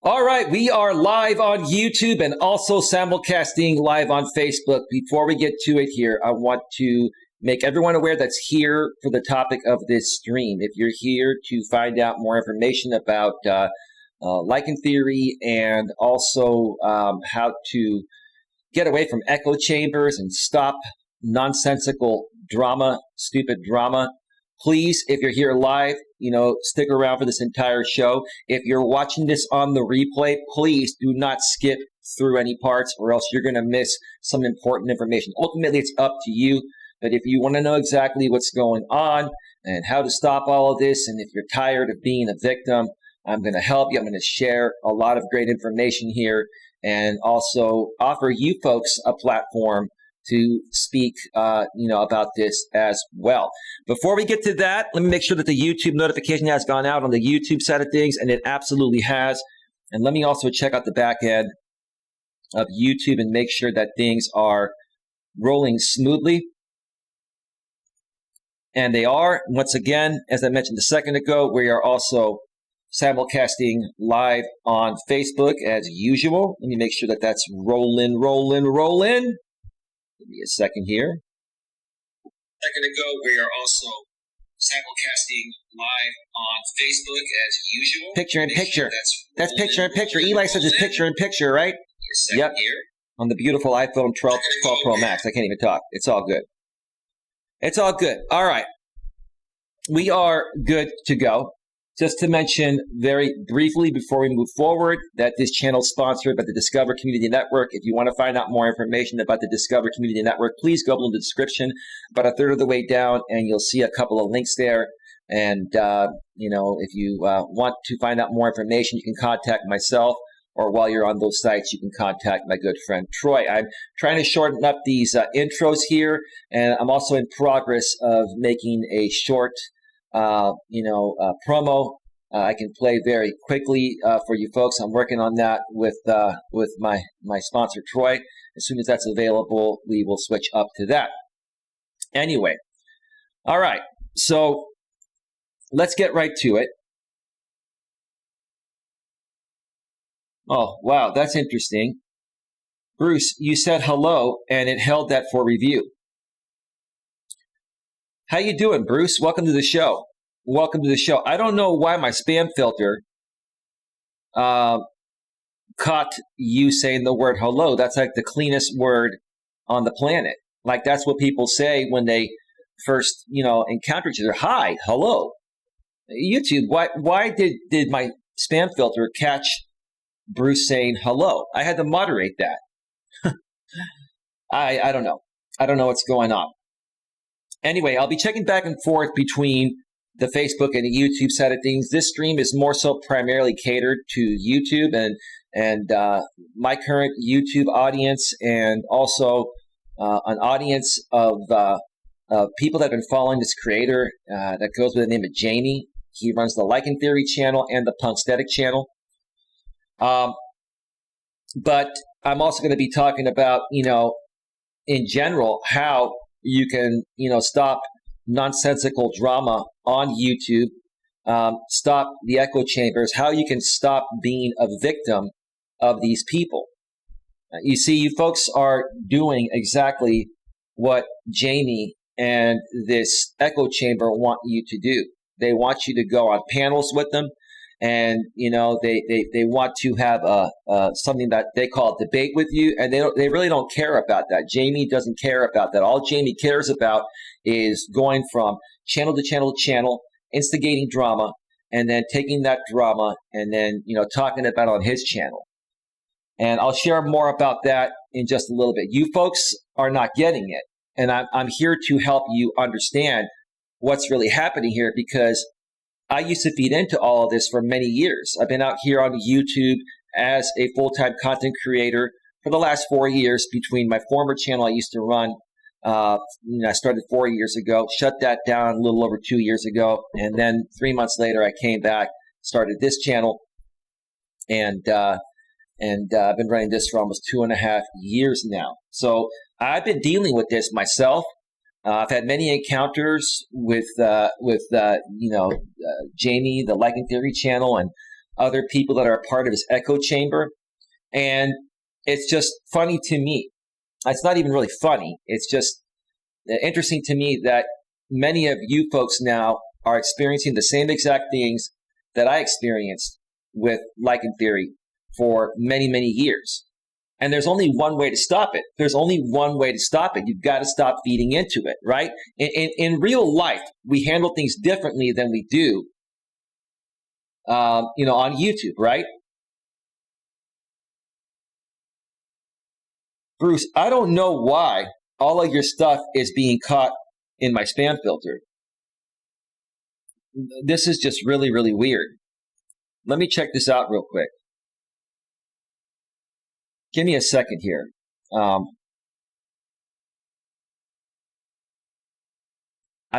All right, we are live on YouTube and also simulcasting live on Facebook. Before we get to it here, I want to make everyone aware that's here for the topic of this stream. If you're here to find out more information about Lycantheory and also how to get away from echo chambers and stop nonsensical drama, stupid drama, please, if you're here live, stick around for this entire show. If you're watching this on the replay, please do not skip through any parts or else you're going to miss some important information. Ultimately, it's up to you. But if you want to know exactly what's going on and how to stop all of this, and if you're tired of being a victim, I'm going to help you. I'm going to share a lot of great information here and also offer you folks a platform to speak, about this as well. Before we get to that, let me make sure that the YouTube notification has gone out on the YouTube side of things, and it absolutely has. And let me also check out the back end of YouTube and make sure that things are rolling smoothly. And they are. Once again, as I mentioned a second ago, we are also simulcasting live on Facebook as usual. Let me make sure that that's rolling. Give me a second here. A second ago, we are also simulcasting live on Facebook as usual. Picture in picture. That's picture in picture. Eli says it's picture in picture, right? Yep. Here. On the beautiful iPhone 12 Pro Max. I can't even talk. It's all good. It's all good. All right. We are good to go. Just to mention very briefly before we move forward that this channel is sponsored by the Discover Community Network. If you want to find out more information about the Discover Community Network, please go below the description about a third of the way down and you'll see a couple of links there. And, if you want to find out more information, you can contact myself, or while you're on those sites, you can contact my good friend Troy. I'm trying to shorten up these intros here, and I'm also in progress of making a short promo. I can play very quickly for you folks. I'm working on that with my sponsor Troy. As soon as that's available, we will switch up to that. Anyway, all right. So let's get right to it. Oh, wow, that's interesting. Bruce, you said hello, and it held that for review. How you doing, Bruce? Welcome to the show. Welcome to the show. I don't know why my spam filter caught you saying the word hello. That's like the cleanest word on the planet. Like that's what people say when they first, encounter each other. Hi, hello. YouTube, why did my spam filter catch Bruce saying hello? I had to moderate that. I don't know. I don't know what's going on. Anyway, I'll be checking back and forth between the Facebook and the YouTube side of things. This stream is more so primarily catered to YouTube and my current YouTube audience, and also an audience of people that have been following this creator that goes by the name of Jamie. He runs the Lycantheory channel and the Punkstatic channel. But I'm also going to be talking about, in general, how you can, stop nonsensical drama on YouTube, stop the echo chambers, how you can stop being a victim of these people. You see, you folks are doing exactly what Jamie and this echo chamber want you to do. They want you to go on panels with them. And, they want to have something that they call a debate with you, and they really don't care about that. Jamie doesn't care about that. All Jamie cares about is going from channel to channel to channel, instigating drama, and then taking that drama and then, talking about it on his channel. And I'll share more about that in just a little bit. You folks are not getting it, and I'm here to help you understand what's really happening here, because I used to feed into all of this for many years. I've been out here on YouTube as a full-time content creator for the last 4 years between my former channel I used to run. I started 4 years ago, shut that down a little over 2 years ago. And then 3 months later, I came back, started this channel. And I've been running this for almost 2.5 years now. So I've been dealing with this myself. I've had many encounters with Jamie, the Lycantheory channel, and other people that are a part of his echo chamber. And it's just funny to me. It's not even really funny. It's just interesting to me that many of you folks now are experiencing the same exact things that I experienced with Lycantheory for many, many years. And there's only one way to stop it. There's only one way to stop it. You've got to stop feeding into it, right? In real life, we handle things differently than we do, on YouTube, right? Bruce, I don't know why all of your stuff is being caught in my spam filter. This is just really, really weird. Let me check this out real quick. Give me a second here. I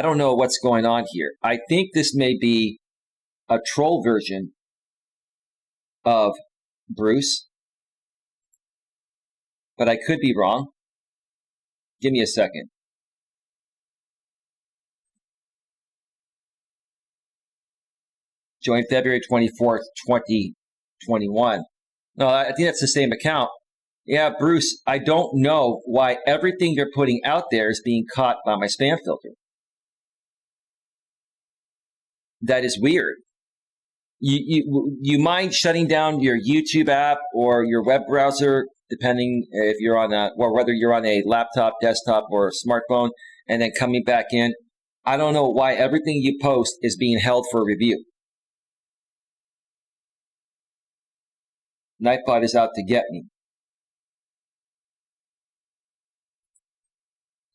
don't know what's going on here. I think this may be a troll version of Bruce, but I could be wrong. Give me a second. Joined February 24th, 2021. No, I think that's the same account. Yeah, Bruce, I don't know why everything you're putting out there is being caught by my spam filter. That is weird. You mind shutting down your YouTube app or your web browser, depending if you're on whether you're on a laptop, desktop, or a smartphone, and then coming back in? I don't know why everything you post is being held for review. Nightbot is out to get me.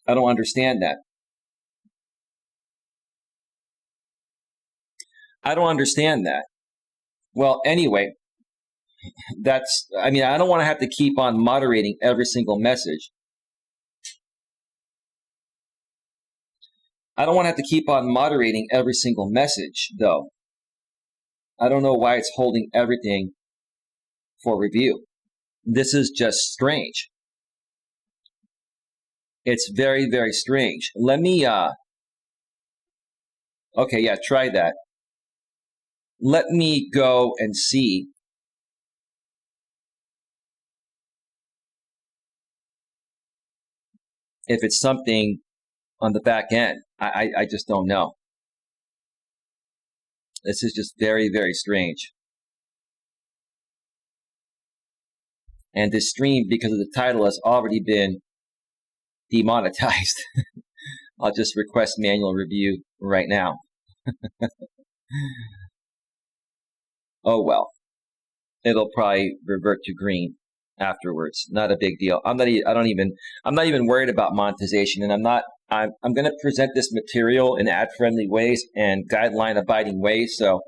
I don't understand that. I don't understand that. Well, anyway, I don't want to have to keep on moderating every single message. I don't want to have to keep on moderating every single message, though. I don't know why it's holding everything for review. This is just strange. It's very, very strange. Let me, okay, yeah, try that. Let me go and see if it's something on the back end. I just don't know. This is just very, very strange. And this stream, because of the title, has already been demonetized. I'll just request manual review right now. Oh well, it'll probably revert to green afterwards. Not a big deal. I'm not even worried about monetization, and I'm going to present this material in ad-friendly ways and guideline-abiding ways. So,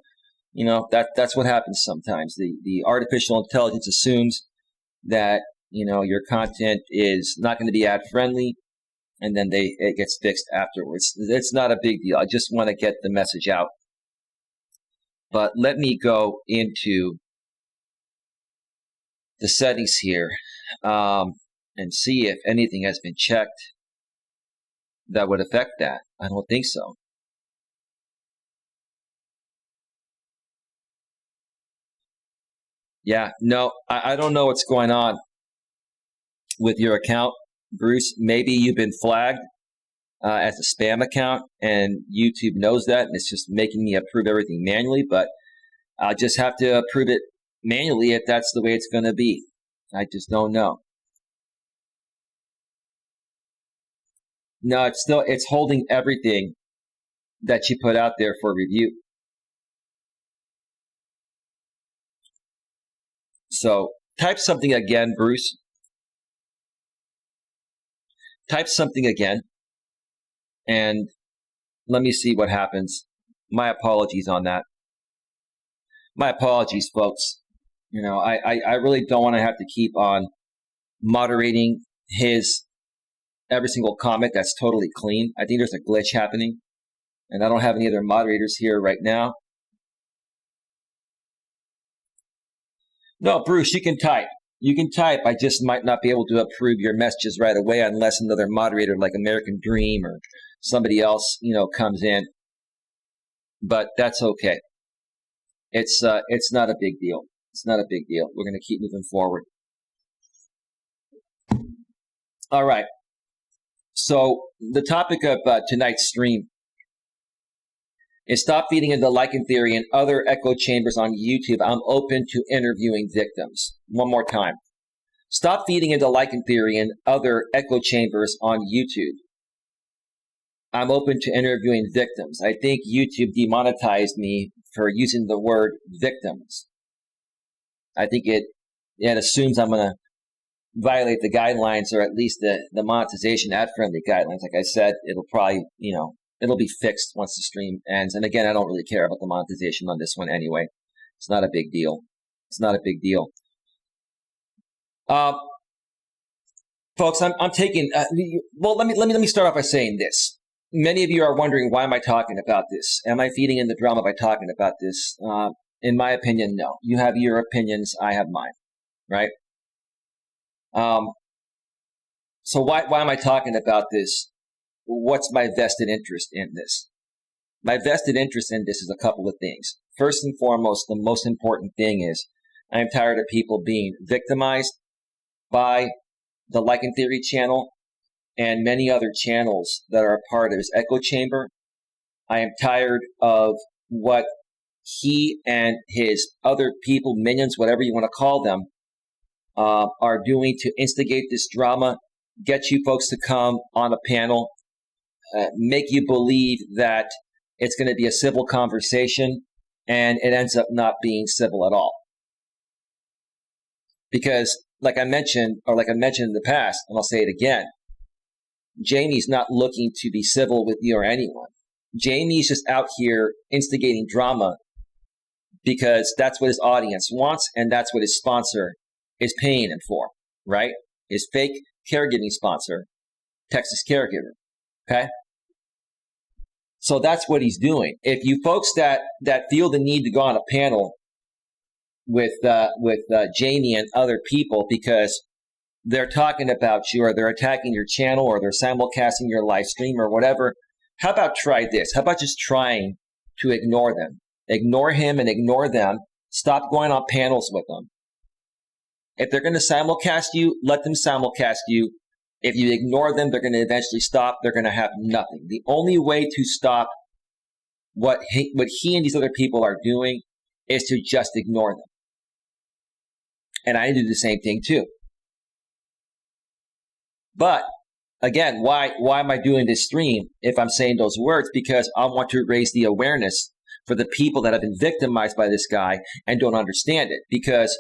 that's what happens sometimes. The artificial intelligence assumes that your content is not going to be ad-friendly, and then it gets fixed afterwards. It's not a big deal. I just want to get the message out. But let me go into the settings here and see if anything has been checked that would affect that. I don't think so. Yeah, no, I don't know what's going on with your account, Bruce. Maybe you've been flagged as a spam account, and YouTube knows that, and it's just making me approve everything manually, but I'll just have to approve it manually if that's the way it's going to be. I just don't know. No, it's holding everything that you put out there for review. So type something again, Bruce. Type something again, and let me see what happens. My apologies on that. My apologies, folks. I really don't want to have to keep on moderating every single comment that's totally clean. I think there's a glitch happening, and I don't have any other moderators here right now. No, Bruce, you can type. You can type. I just might not be able to approve your messages right away unless another moderator like American Dream or somebody else, comes in. But that's okay. It's not a big deal. It's not a big deal. We're going to keep moving forward. All right. So the topic of tonight's stream is stop feeding into Lycantheory and other echo chambers on YouTube. I'm open to interviewing victims. One more time. Stop feeding into Lycantheory and other echo chambers on YouTube. I'm open to interviewing victims. I think YouTube demonetized me for using the word victims. I think it assumes I'm going to violate the guidelines, or at least the monetization ad-friendly guidelines. Like I said, it'll probably, it'll be fixed once the stream ends. And again, I don't really care about the monetization on this one anyway. It's not a big deal. It's not a big deal. Folks, I'm taking, well, let me start off by saying this. Many of you are wondering, why am I talking about this? Am I feeding in the drama by talking about this? In my opinion, no. You have your opinions, I have mine, right? So why am I talking about this? What's my vested interest in this? My vested interest in this is a couple of things. First and foremost, the most important thing is I'm tired of people being victimized by the Lycantheory channel and many other channels that are a part of his echo chamber. I am tired of what he and his other people, minions, whatever you want to call them, are doing to instigate this drama, get you folks to come on a panel, make you believe that it's going to be a civil conversation, and it ends up not being civil at all. Because, like I mentioned in the past, and I'll say it again, Jamie's not looking to be civil with you or anyone. Jamie's just out here instigating drama because that's what his audience wants, and that's what his sponsor is paying him for, right? His fake caregiving sponsor, Texas Caregiver, okay? So that's what he's doing. If you folks that feel the need to go on a panel with Jamie and other people because they're talking about you, or they're attacking your channel, or they're simulcasting your live stream or whatever, how about try this? How about just trying to ignore them? Ignore him and ignore them. Stop going on panels with them. If they're going to simulcast you, let them simulcast you. If you ignore them, they're going to eventually stop. They're going to have nothing. The only way to stop what he and these other people are doing is to just ignore them. And I do the same thing too. But again, why am I doing this stream if I'm saying those words? Because I want to raise the awareness for the people that have been victimized by this guy and don't understand it. Because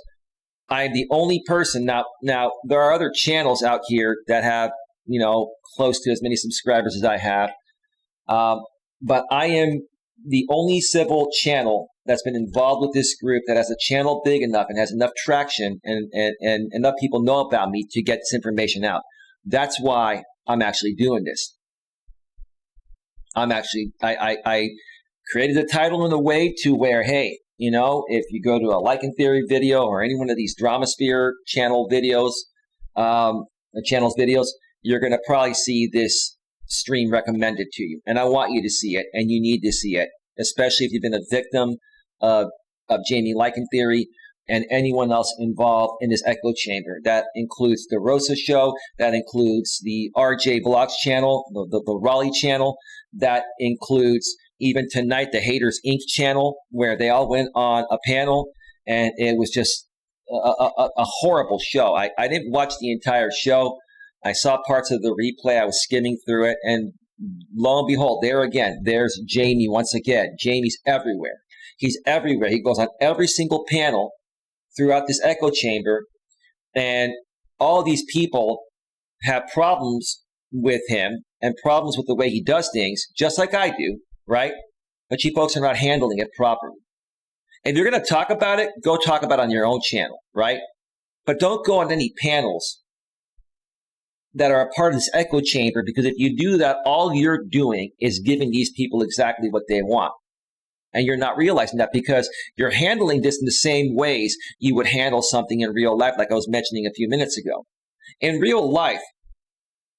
I'm the only person now. There are other channels out here that have, close to as many subscribers as I have. But I am the only civil channel that's been involved with this group that has a channel big enough and has enough traction and enough people know about me to get this information out. That's why I'm actually doing this. I created the title in a way to where, hey, if you go to a Lycantheory video or any one of these Dramasphere channel videos, you're going to probably see this stream recommended to you. And I want you to see it, and you need to see it, especially if you've been a victim of Jamie Lycantheory and anyone else involved in this echo chamber. That includes the Rosa show. That includes the RJ Vlogs channel, the Raleigh channel. That includes even tonight the Haters Inc. channel, where they all went on a panel, and it was just a horrible show. I didn't watch the entire show. I saw parts of the replay. I was skimming through it, and lo and behold, there's Jamie once again. Jamie's everywhere. He's everywhere. He goes on every single panel throughout this echo chamber, and all these people have problems with him and problems with the way he does things, just like I do, right? But you folks are not handling it properly. If you're going to talk about it, go talk about it on your own channel, right? But don't go on any panels that are a part of this echo chamber, because if you do that, all you're doing is giving these people exactly what they want. And you're not realizing that, because you're handling this in the same ways you would handle something in real life, like I was mentioning a few minutes ago. In real life,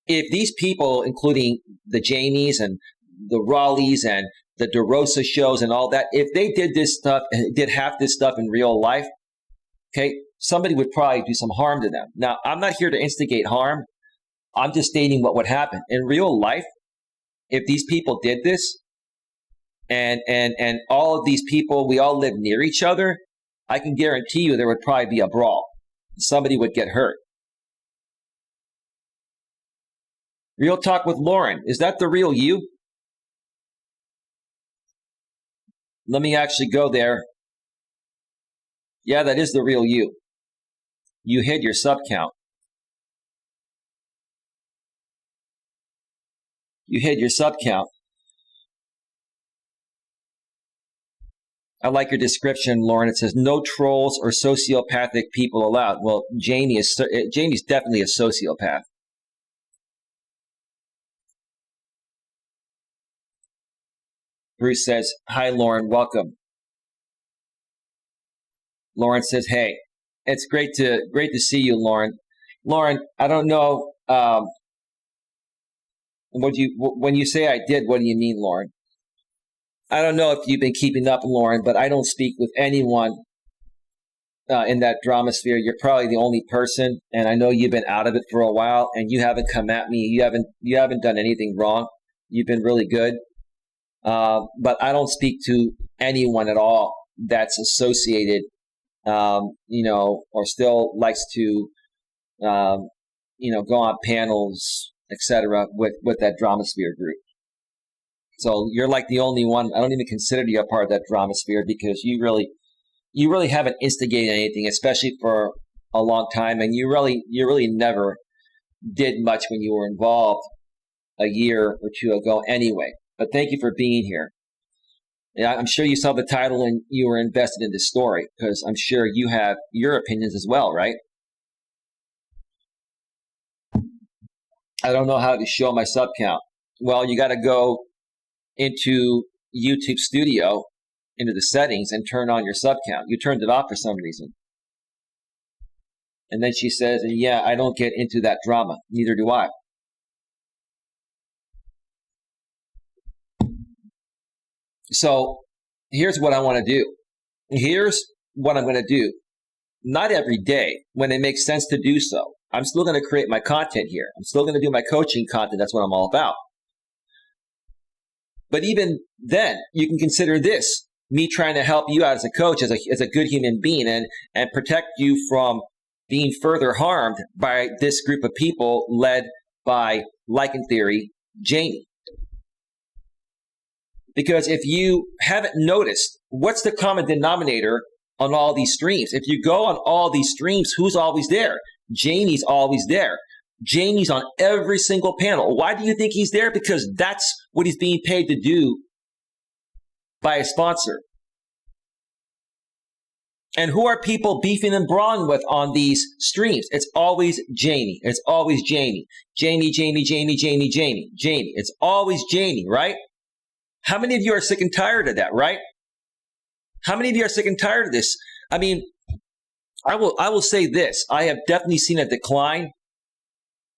if these people, including the Jamies and the Raleighs and the DeRosa shows and all that, if they did this stuff, did half this stuff in real life, okay, somebody would probably do some harm to them. Now, I'm not here to instigate harm. I'm just stating what would happen. In real life, if these people did this, and all of these people, we all live near each other, I can guarantee you there would probably be a brawl. Somebody would get hurt. Real Talk with Lauren. Is that the real you? Let me actually go there. Yeah, that is the real you. You hid your sub count. You hid your sub count. I like your description, Lauren. It says, no trolls or sociopathic people allowed. Well, Jamie's definitely a sociopath. Bruce says, hi, Lauren, welcome. Lauren says, hey, it's great to see you, Lauren. Lauren, I don't know, when you say I did, what do you mean, Lauren? I don't know if you've been keeping up, Lauren, but I don't speak with anyone in that drama sphere. You're probably the only person, and I know you've been out of it for a while, and you haven't come at me. You haven't done anything wrong. You've been really good. But I don't speak to anyone at all that's associated, or still likes to, go on panels, etc. with that drama sphere group. So you're like the only one. I don't even consider you a part of that drama sphere because you really haven't instigated anything, especially for a long time, and you really never did much when you were involved a year or two ago anyway. But thank you for being here. Yeah, I'm sure you saw the title and you were invested in this story because I'm sure you have your opinions as well, right? I don't know how to show my sub count. Well, you got to go into YouTube Studio, into the settings, and turn on your sub count. You turned it off for some reason. And then she says, yeah, I don't get into that drama. Neither do I. So here's what I want to do. Here's what I'm going to do. Not every day when it makes sense to do so. I'm still going to create my content here. I'm still going to do my coaching content. That's what I'm all about. But even then, you can consider this, me trying to help you out as a coach, as a good human being, and protect you from being further harmed by this group of people led by Lycantheory, Jamie. Because if you haven't noticed, what's the common denominator on all these streams? If you go on all these streams, who's always there? Jamie's always there. Jamie's on every single panel. Why do you think he's there? Because that's what he's being paid to do by a sponsor. And who are people beefing and brawling with on these streams? It's always Jamie. It's always Jamie. Jamie. It's always Jamie, right? How many of you are sick and tired of that, right? How many of you are sick and tired of this? I mean, I will say this. I have definitely seen a decline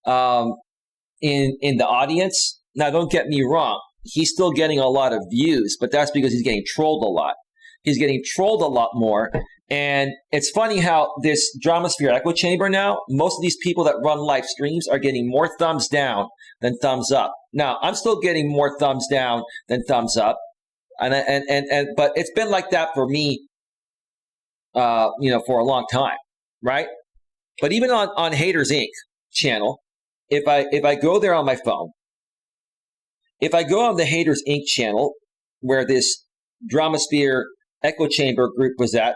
in the audience. Now, don't get me wrong. He's still getting a lot of views, but that's because he's getting trolled a lot. He's getting trolled a lot more. And it's funny how this Dramasphere echo chamber now, most of these people that run live streams are getting more thumbs down than thumbs up. Now, I'm still getting more thumbs down than thumbs up. But it's been like that for me, for a long time, right? But even on Haters Inc. channel, if I go there on my phone, if I go on the Haters Inc. channel where this Dramasphere echo chamber group was at,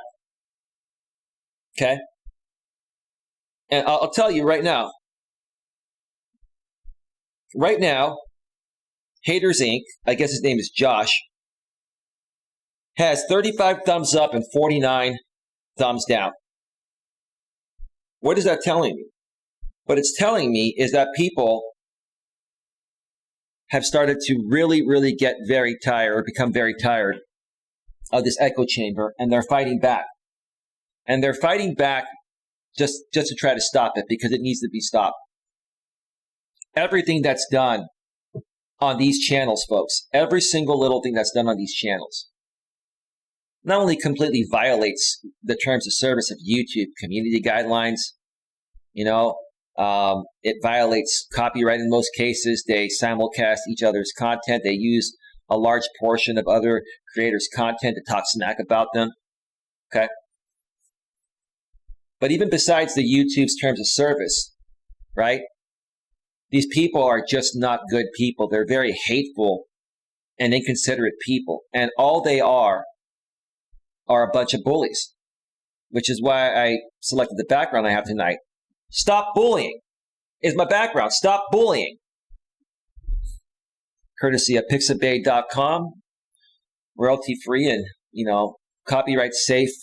okay, and I'll tell you right now, Haters Inc., I guess his name is Josh, has 35 thumbs up and 49 thumbs down. What is that telling me? What it's telling me is that people have started to really, really get very tired, or become very tired of this echo chamber, and they're fighting back. And they're fighting back just to try to stop it because it needs to be stopped. Everything that's done on these channels, folks. Every single little thing that's done on these channels not only completely violates the terms of service of YouTube community guidelines, it violates copyright in most cases. They simulcast each other's content. They use a large portion of other creators' content to talk smack about them. Okay. But even besides the YouTube's terms of service, right? These people are just not good people. They're very hateful and inconsiderate people. And all they are a bunch of bullies, which is why I selected the background I have tonight. Stop bullying is my background. Stop bullying. Courtesy of pixabay.com, royalty-free and, copyright-safe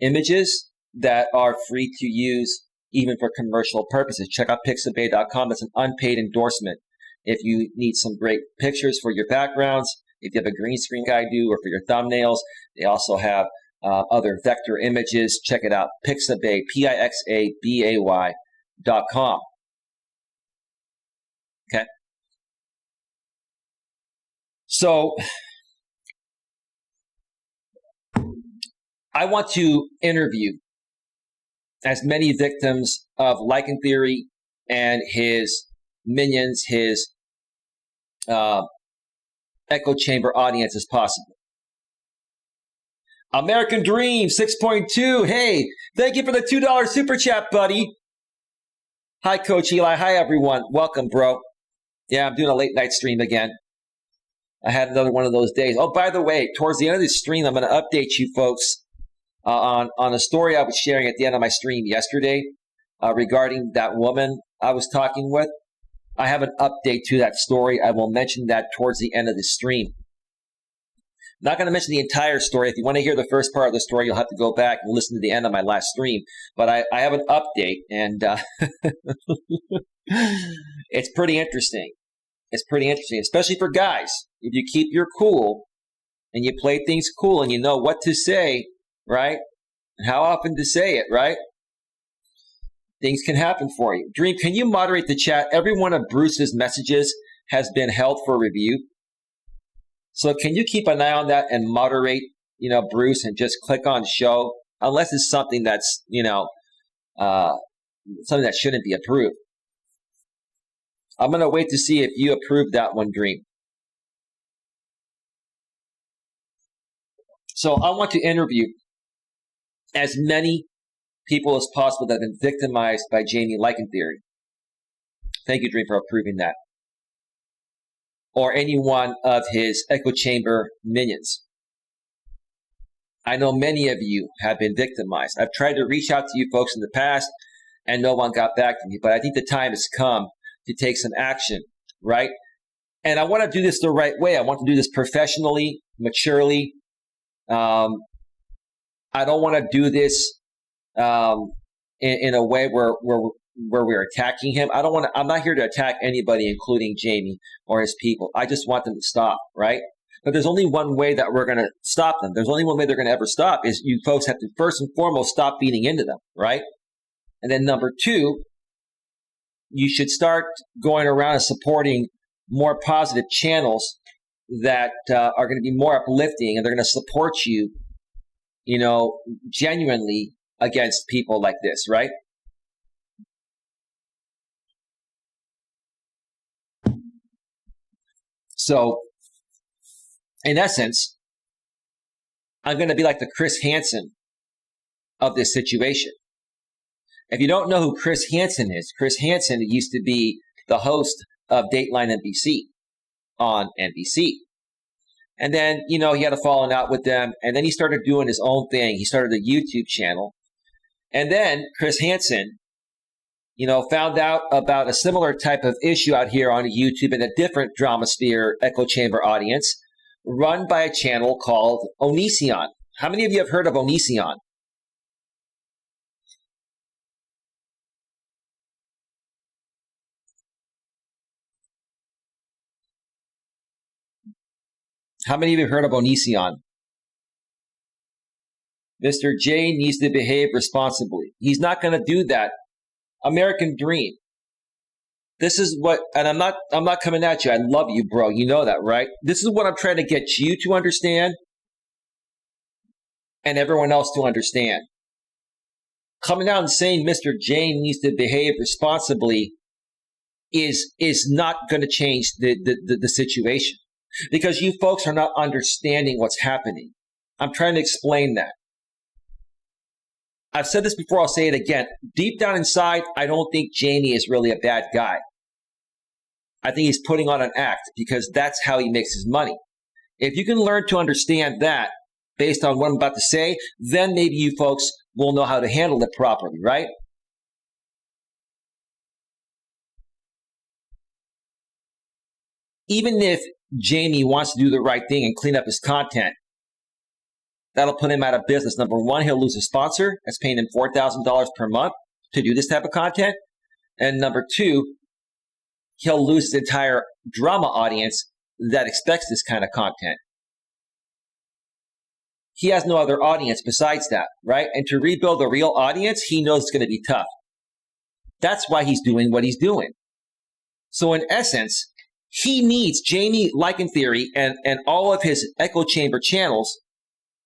images that are free to use even for commercial purposes. Check out pixabay.com. That's an unpaid endorsement. If you need some great pictures for your backgrounds, if you have a green screen guy do, or for your thumbnails, they also have other vector images. Check it out. Pixabay, Pixabay.com. Okay. So I want to interview as many victims of Lycantheory and his minions, his echo chamber audience as possible. American Dream 6.2. Hey, thank you for the $2 super chat, buddy. Hi, Coach Eli. Hi, everyone. Welcome, bro. Yeah, I'm doing a late night stream again. I had another one of those days. Oh, by the way, towards the end of the stream, I'm going to update you folks on a story I was sharing at the end of my stream yesterday regarding that woman I was talking with. I have an update to that story. I will mention that towards the end of the stream. Not going to mention the entire story. If you want to hear the first part of the story, you'll have to go back and listen to the end of my last stream. But I have an update, and it's pretty interesting. It's pretty interesting, especially for guys. If you keep your cool and you play things cool and you know what to say, right? And how often to say it, right? Things can happen for you. Dream, can you moderate the chat? Every one of Bruce's messages has been held for review. So can you keep an eye on that and moderate, Bruce, and just click on show, unless it's something that's, something that shouldn't be approved. I'm going to wait to see if you approve that one, Dream. So I want to interview as many people as possible that have been victimized by Jamie Lycantheory. Thank you, Dream, for approving that. Or any one of his echo chamber minions. I know many of you have been victimized. I've tried to reach out to you folks in the past, and no one got back to me. But I think the time has come to take some action, right? And I want to do this the right way. I want to do this professionally, maturely. I don't want to do this in a way where we're attacking him. I'm not here to attack anybody, including Jamie or his people. I just want them to stop, right? But there's only one way that we're going to stop them. There's only one way they're going to ever stop is you folks have to first and foremost stop feeding into them, right? And then number two, you should start going around and supporting more positive channels that are going to be more uplifting, and they're going to support you, genuinely against people like this, right? So, in essence, I'm going to be like the Chris Hansen of this situation. If you don't know who Chris Hansen is, Chris Hansen used to be the host of Dateline NBC on NBC. And then, he had a falling out with them, and then he started doing his own thing. He started a YouTube channel. And then Chris Hansen, found out about a similar type of issue out here on YouTube in a different drama sphere echo chamber audience run by a channel called Onision. How many of you have heard of Onision? How many of you have heard of Onision? Mr. J needs to behave responsibly. He's not going to do that. American Dream. This is what, and I'm not coming at you. I love you, bro. You know that, right? This is what I'm trying to get you to understand and everyone else to understand. Coming out and saying Mr. J needs to behave responsibly is not going to change the situation, because you folks are not understanding what's happening. I'm trying to explain that. I've said this before, I'll say it again. Deep down inside, I don't think Jamie is really a bad guy. I think he's putting on an act because that's how he makes his money. If you can learn to understand that based on what I'm about to say, then maybe you folks will know how to handle it properly, right? Even if Jamie wants to do the right thing and clean up his content, that'll put him out of business. Number one, he'll lose a sponsor that's paying him $4,000 per month to do this type of content. And number two, he'll lose his entire drama audience that expects this kind of content. He has no other audience besides that, right? And to rebuild a real audience, he knows it's going to be tough. That's why he's doing what he's doing. So in essence, he needs Jamie Lycantheory and all of his echo chamber channels,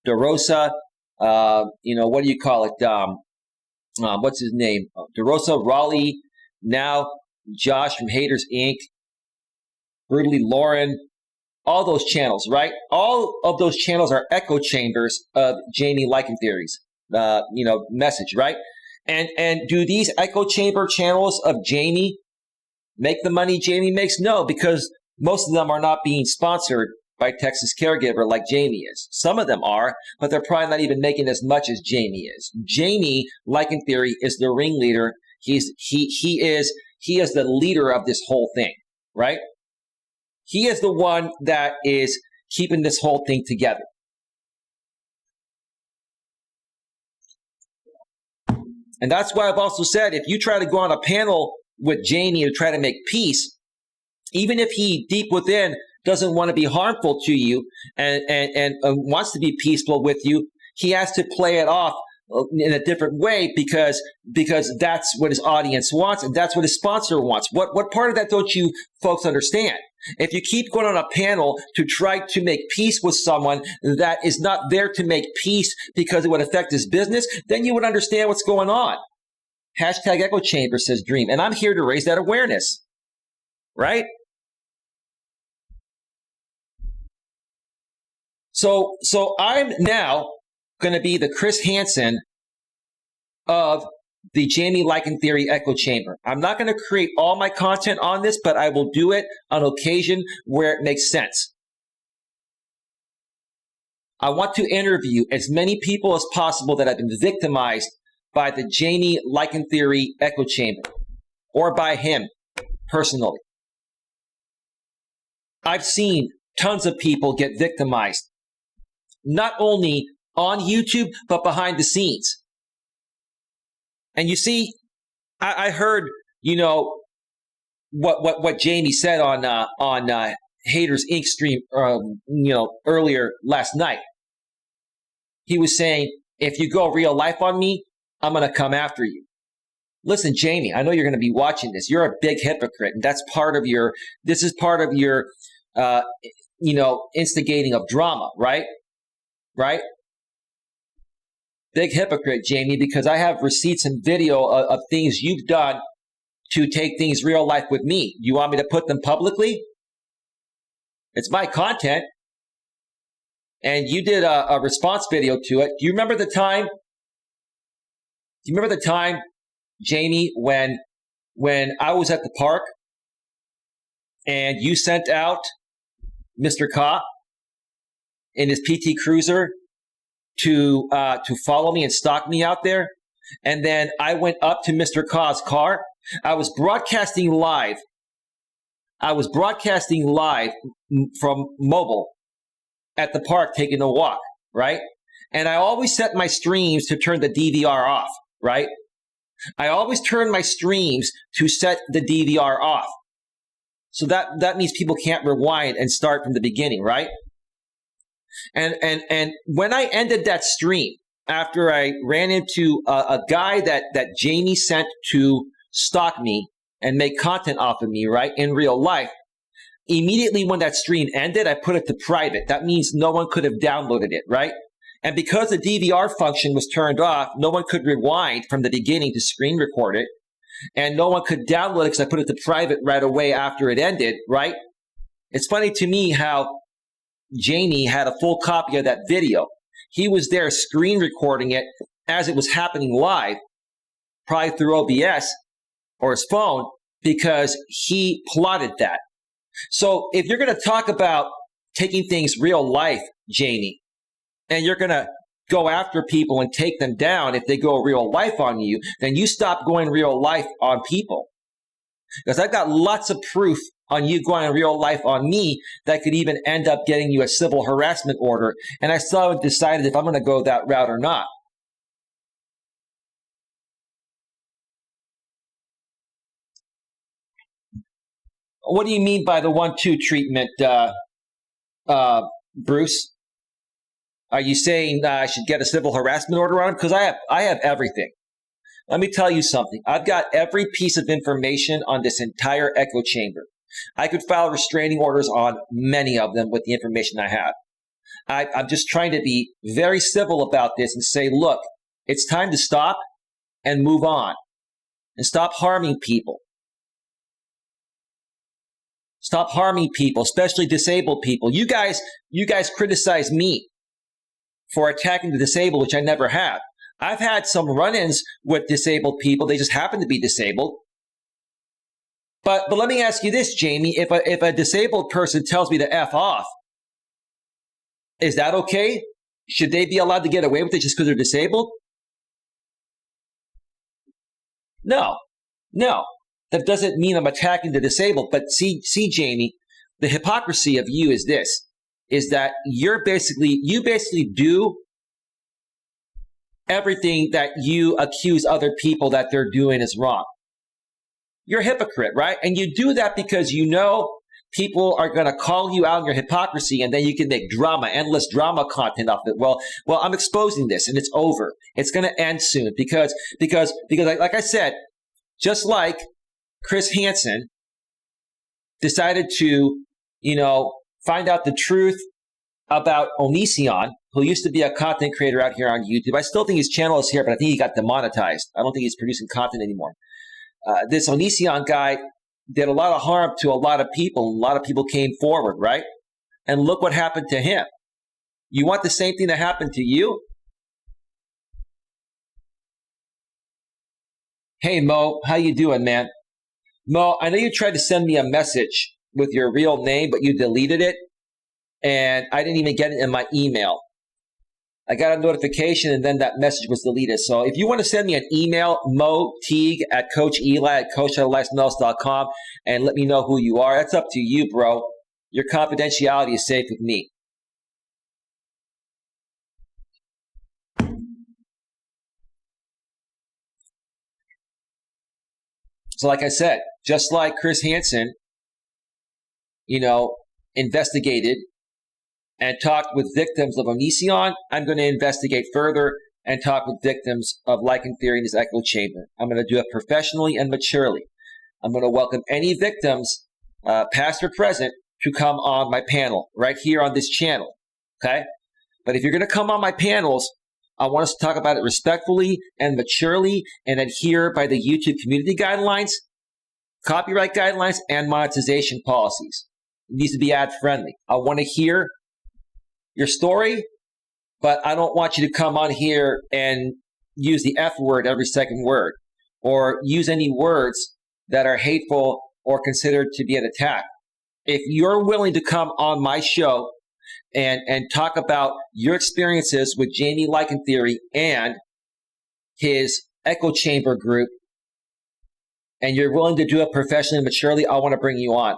DeRosa, what do you call it? What's his name? DeRosa, Raleigh, now Josh from Haters Inc., Brutally Lauren, all those channels, right? All of those channels are echo chambers of Jamie Lycantheory's, message, right? And do these echo chamber channels of Jamie make the money Jamie makes? No, because most of them are not being sponsored by Texas Caregiver like Jamie is. Some of them are, but they're probably not even making as much as Jamie is. Jamie Lycantheory is the ringleader. He is the leader of this whole thing, right? He is the one that is keeping this whole thing together. And that's why I've also said, if you try to go on a panel with Jamie to try to make peace, even if he deep within doesn't want to be harmful to you and wants to be peaceful with you, he has to play it off in a different way because that's what his audience wants and that's what his sponsor wants. What part of that don't you folks understand? If you keep going on a panel to try to make peace with someone that is not there to make peace because it would affect his business, then you would understand what's going on. Hashtag Echo Chamber, says Dream. And I'm here to raise that awareness, right? So I'm now going to be the Chris Hansen of the Jamie Lycantheory Echo Chamber. I'm not going to create all my content on this, but I will do it on occasion where it makes sense. I want to interview as many people as possible that have been victimized by the Jamie Lycantheory Echo Chamber or by him personally. I've seen tons of people get victimized, not only on YouTube, but behind the scenes. And you see, I heard, what Jamie said on Haters Inc. stream, earlier last night. He was saying, if you go real life on me, I'm going to come after you. Listen, Jamie, I know you're going to be watching this. You're a big hypocrite, and this is part of your, instigating of drama, right? Right? Big hypocrite, Jamie, because I have receipts and video of things you've done to take things real life with me. You want me to put them publicly? It's my content. And you did a response video to it. Do you remember the time? Jamie, when I was at the park and you sent out Mr. Ka in his PT Cruiser to follow me and stalk me out there? And then I went up to Mr. Ka's car. I was broadcasting live from mobile at the park taking a walk, right? And I always set my streams to turn the DVR off, right? I always turn my streams to set the DVR off. So that means people can't rewind and start from the beginning, right? And when I ended that stream, after I ran into a guy that Jamie sent to stalk me and make content off of me, right, in real life, immediately when that stream ended, I put it to private. That means no one could have downloaded it, right? And because the DVR function was turned off, no one could rewind from the beginning to screen record it. And no one could download it because I put it to private right away after it ended, right? It's funny to me how Jamie had a full copy of that video. He was there screen recording it as it was happening live, probably through OBS or his phone, because he plotted that. So if you're going to talk about taking things real life, Jamie, and you're going to go after people and take them down if they go real life on you, then you stop going real life on people. Because I've got lots of proof on you going real life on me that could even end up getting you a civil harassment order. And I still haven't decided if I'm going to go that route or not. What do you mean by the 1-2 treatment, Bruce? Are you saying I should get a civil harassment order on him? Because I have everything. Let me tell you something. I've got every piece of information on this entire echo chamber. I could file restraining orders on many of them with the information I have. I'm just trying to be very civil about this and say, look, it's time to stop and move on and stop harming people. Stop harming people, especially disabled people. You guys criticize me for attacking the disabled, which I never have. I've had some run-ins with disabled people. They just happen to be disabled. But let me ask you this, Jamie. If a disabled person tells me to F off, is that okay? Should they be allowed to get away with it just because they're disabled? No. That doesn't mean I'm attacking the disabled. But see, Jamie, the hypocrisy of you is this, is that you basically do everything that you accuse other people that they're doing is wrong. You're a hypocrite, right? And you do that because you know people are going to call you out on your hypocrisy, and then you can make drama, endless drama content off it. Well, I'm exposing this, and it's over. It's going to end soon because like I said, just like Chris Hansen decided to, find out the truth about Onision, who used to be a content creator out here on YouTube. I still think his channel is here, but I think he got demonetized. I don't think he's producing content anymore. This Onision guy did a lot of harm to a lot of people. A lot of people came forward, right? And look what happened to him. You want the same thing to happen to you? Hey, Mo, how you doing, man? Mo, I know you tried to send me a message with your real name, but you deleted it, and I didn't even get it in my email. I got a notification, and then that message was deleted. So if you want to send me an email, moteague@coacheli@coacheli.com, and let me know who you are. That's up to you, bro. Your confidentiality is safe with me. So like I said, just like Chris Hansen, investigated and talked with victims of Onision, I'm going to investigate further and talk with victims of Lycantheory in his echo chamber. I'm going to do it professionally and maturely. I'm going to welcome any victims, past or present, to come on my panel right here on this channel, okay? But if you're going to come on my panels, I want us to talk about it respectfully and maturely and adhere by the YouTube community guidelines, copyright guidelines, and monetization policies. It needs to be ad-friendly. I want to hear your story, but I don't want you to come on here and use the F word every second word or use any words that are hateful or considered to be an attack. If you're willing to come on my show and talk about your experiences with Jamie Lycantheory and his echo chamber group, and you're willing to do it professionally and maturely, I want to bring you on.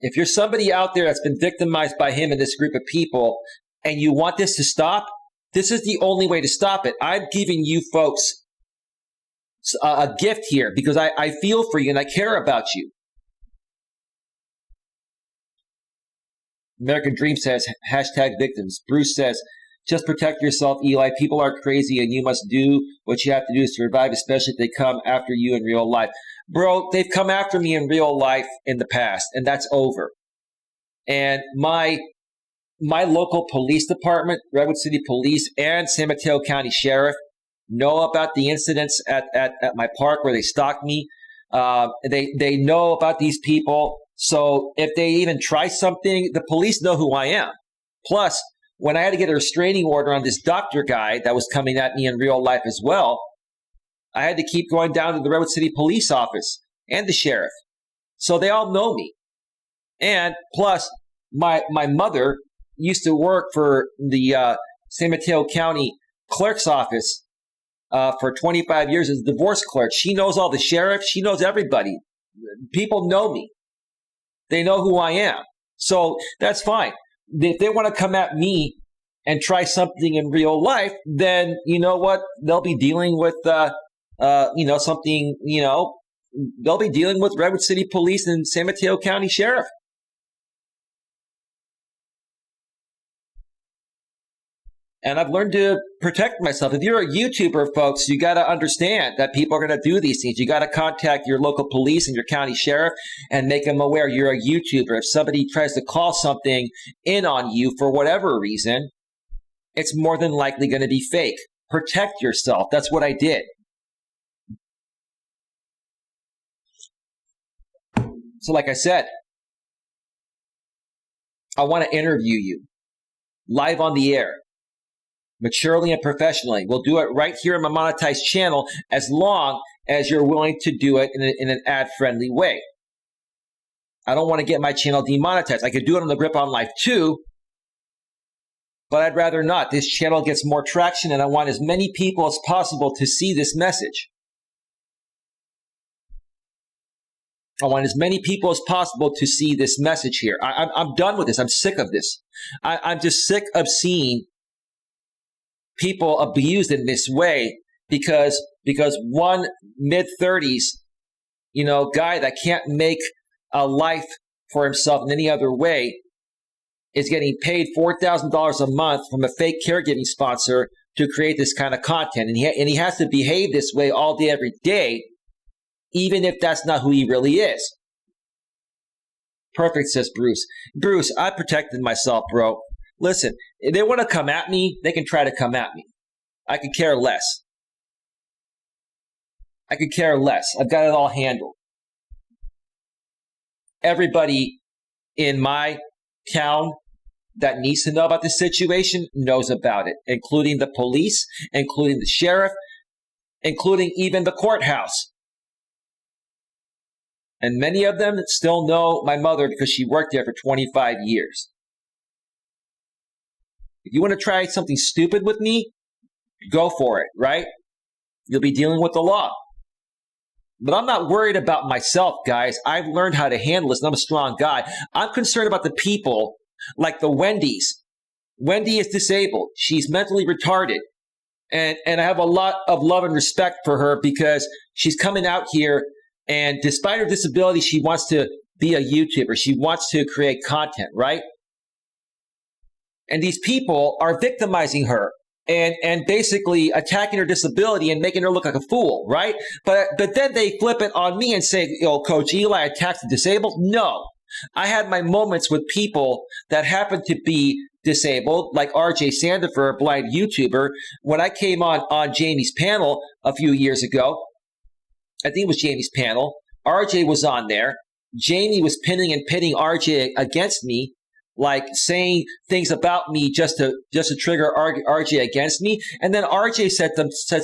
If you're somebody out there that's been victimized by him and this group of people, and you want this to stop, this is the only way to stop it. I'm giving you folks a gift here because I feel for you and I care about you. American Dream says, #victims. Bruce says, Just protect yourself, Eli. People are crazy and you must do what you have to do to survive, especially if they come after you in real life. Bro, they've come after me in real life in the past, and that's over. And my local police department, Redwood City Police and San Mateo County Sheriff, know about the incidents at my park where they stalked me. They know about these people. So if they even try something, the police know who I am. Plus, when I had to get a restraining order on this doctor guy that was coming at me in real life as well, I had to keep going down to the Redwood City Police office and the sheriff. So they all know me. And plus, my mother used to work for the San Mateo County clerk's office for 25 years as a divorce clerk. She knows all the sheriffs. She knows everybody. People know me. They know who I am. So that's fine. If they want to come at me and try something in real life, then you know what? They'll be dealing with, something, they'll be dealing with Redwood City Police and San Mateo County Sheriff. And I've learned to protect myself. If you're a YouTuber, folks, you got to understand that people are going to do these things. You got to contact your local police and your county sheriff and make them aware you're a YouTuber. If somebody tries to call something in on you for whatever reason, it's more than likely going to be fake. Protect yourself. That's what I did. So like I said, I want to interview you live on the air. Maturely and professionally. We'll do it right here on my monetized channel as long as you're willing to do it in an ad-friendly way. I don't want to get my channel demonetized. I could do it on the Grip on Life too, but I'd rather not. This channel gets more traction and I want as many people as possible to see this message. I want as many people as possible to see this message here. I'm done with this. I'm sick of this. I'm just sick of seeing people abused in this way because one mid-30s, guy that can't make a life for himself in any other way is getting paid $4,000 a month from a fake caregiving sponsor to create this kind of content. And he has to behave this way all day, every day, even if that's not who he really is. Perfect, says Bruce. Bruce, I protected myself, bro. Listen, if they want to come at me, they can try to come at me. I could care less. I could care less. I've got it all handled. Everybody in my town that needs to know about this situation knows about it, including the police, including the sheriff, including even the courthouse. And many of them still know my mother because she worked there for 25 years. If you want to try something stupid with me, go for it, right? You'll be dealing with the law. But I'm not worried about myself, guys. I've learned how to handle this, and I'm a strong guy. I'm concerned about the people like the Wendy's. Wendy is disabled. She's mentally retarded. And I have a lot of love and respect for her because she's coming out here, and despite her disability, she wants to be a YouTuber. She wants to create content, right? And these people are victimizing her and basically attacking her disability and making her look like a fool, right? But then they flip it on me and say, Coach Eli attacks the disabled. No, I had my moments with people that happened to be disabled, like RJ Sandifer, a blind YouTuber. When I came on Jamie's panel a few years ago, I think it was Jamie's panel, RJ was on there. Jamie was pinning and pitting RJ against me, like saying things about me just to trigger RJ against me. And then RJ said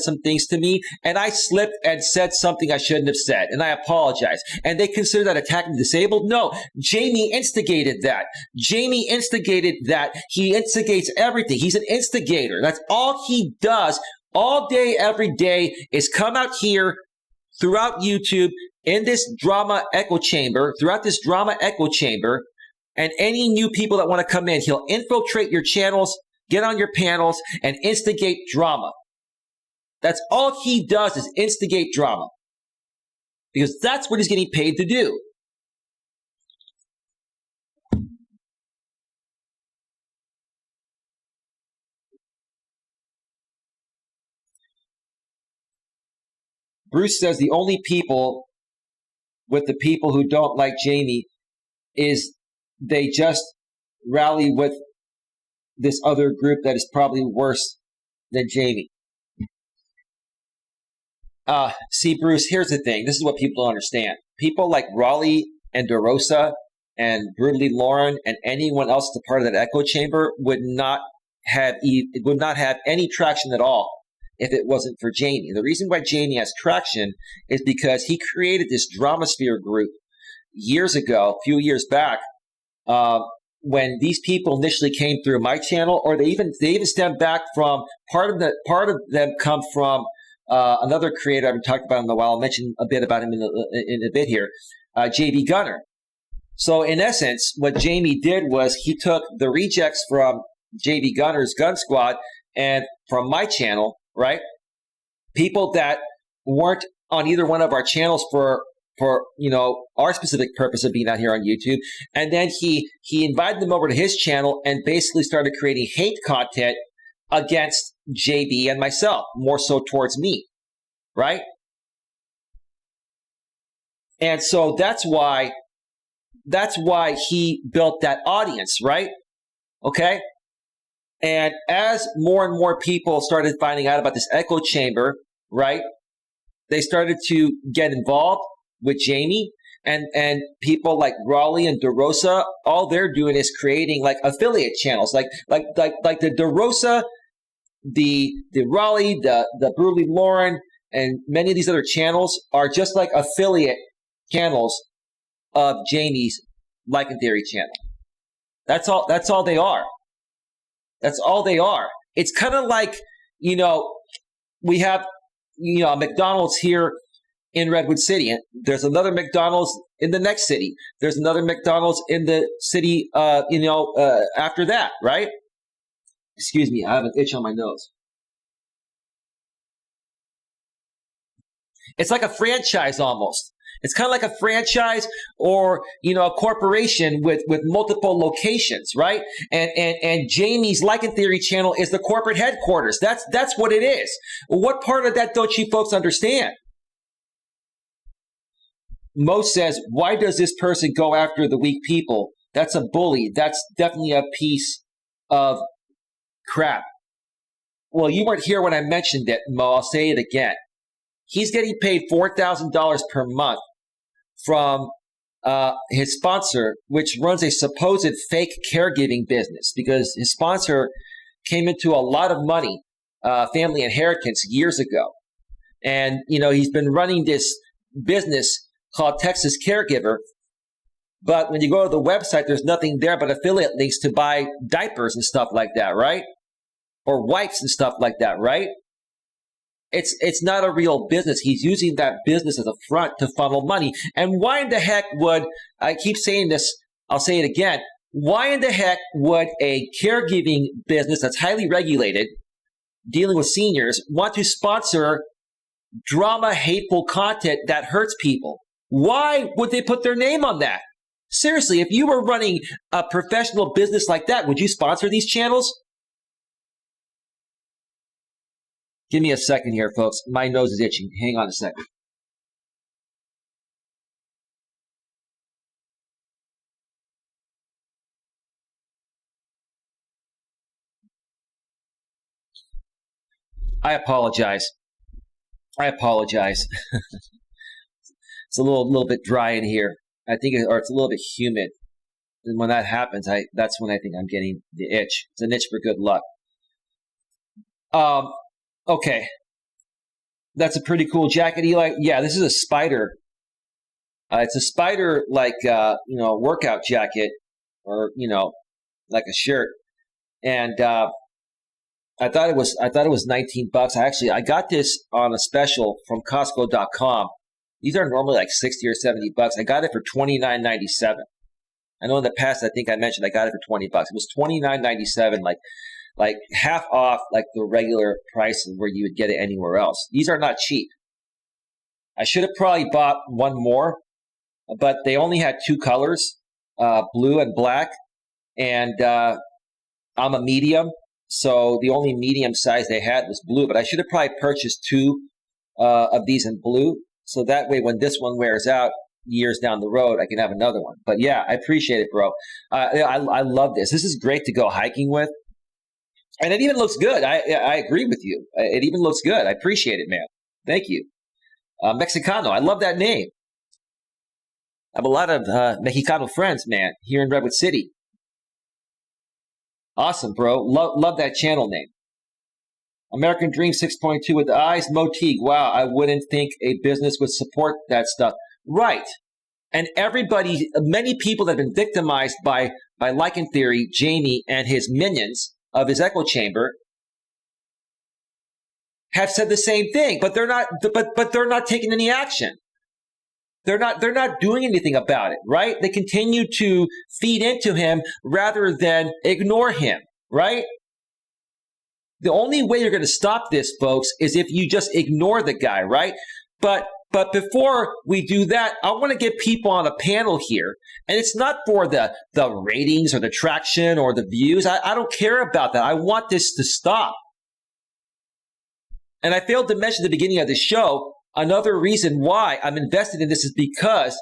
some things to me, and I slipped and said something I shouldn't have said, and I apologize. And they consider that attacking the disabled? No, Jamie instigated that. Jamie instigated that. He instigates everything. He's an instigator. That's all he does all day, every day, is come out here throughout YouTube in this drama echo chamber, and any new people that want to come in, he'll infiltrate your channels, get on your panels, and instigate drama. That's all he does is instigate drama. Because that's what he's getting paid to do. Bruce says the only people with the people who don't like Jamie is they just rally with this other group that is probably worse than Jamie. See, Bruce, here's the thing. This is what people don't understand. People like Raleigh and DeRosa and Brutally Lauren and anyone else that's a part of that echo chamber would not have any traction at all if it wasn't for Jamie. The reason why Jamie has traction is because he created this Dramasphere group years ago, a few years back, when these people initially came through my channel, or they even stem back from part of them come from another creator I haven't talked about in a while. I'll mention a bit about him in a bit here, JB Gunner. So in essence, what Jamie did was he took the rejects from JB Gunner's Gun Squad and from my channel, right? People that weren't on either one of our channels for our specific purpose of being out here on YouTube. And then he invited them over to his channel and basically started creating hate content against JB and myself, more so towards me, right? And so that's why he built that audience, right? Okay? And as more and more people started finding out about this echo chamber, right, they started to get involved with Jamie, and people like Raleigh and DeRosa, all they're doing is creating like affiliate channels, like the DeRosa, the Raleigh, the Brutally Lauren, and many of these other channels are just like affiliate channels of Jamie's Lycantheory channel. That's all they are. That's all they are. It's kind of like, we have, a McDonald's here in Redwood City, and there's another McDonald's in the next city. There's another McDonald's in the city, after that, right? Excuse me, I have an itch on my nose. It's like a franchise almost. It's kind of like a franchise or, a corporation with multiple locations, right? And Jamie's Lycantheory channel is the corporate headquarters. That's what it is. What part of that don't you folks understand? Mo says, why does this person go after the weak people? That's a bully. That's definitely a piece of crap. Well, you weren't here when I mentioned it, Mo. I'll say it again. He's getting paid $4,000 per month from his sponsor, which runs a supposed fake caregiving business, because his sponsor came into a lot of money, family inheritance, years ago. And, he's been running this business called Texas Caregiver. But when you go to the website, there's nothing there but affiliate links to buy diapers and stuff like that, right? Or wipes and stuff like that, right? It's not a real business. He's using that business as a front to funnel money. And why in the heck would, I keep saying this, I'll say it again, why in the heck would a caregiving business that's highly regulated, dealing with seniors, want to sponsor drama, hateful content that hurts people? Why would they put their name on that? Seriously, if you were running a professional business like that, would you sponsor these channels? Give me a second here, folks. My nose is itching. Hang on a second. I apologize. It's a little bit dry in here. I think, or it's a little bit humid. And when that happens, that's when I think I'm getting the itch. It's an itch for good luck. Okay. That's a pretty cool jacket, Eli. Yeah, this is a spider. It's a spider workout jacket, or like a shirt. And I thought it was $19. I got this on a special from Costco.com. These are normally like $60 or $70. I got it for $29.97. I know in the past I think I mentioned I got it for $20. It was $29.97, like half off like the regular price where you would get it anywhere else. These are not cheap. I should have probably bought one more, but they only had two colors, blue and black. And I'm a medium, so the only medium size they had was blue, but I should have probably purchased two of these in blue. So that way, when this one wears out years down the road, I can have another one. But yeah, I appreciate it, bro. I love this. This is great to go hiking with. And it even looks good. I agree with you. It even looks good. I appreciate it, man. Thank you. Mexicano. I love that name. I have a lot of Mexicano friends, man, here in Redwood City. Awesome, bro. Love that channel name. American Dream 6.2 with the eyes. Motig. Wow, I wouldn't think a business would support that stuff. Right. And everybody, many people that have been victimized by Lycantheory, Jamie, and his minions of his echo chamber have said the same thing, but they're not taking any action. They're not doing anything about it, right? They continue to feed into him rather than ignore him, right? The only way you're going to stop this, folks, is if you just ignore the guy, right? But before we do that, I want to get people on a panel here. And it's not for the ratings or the traction or the views. I don't care about that. I want this to stop. And I failed to mention at the beginning of the show, another reason why I'm invested in this is because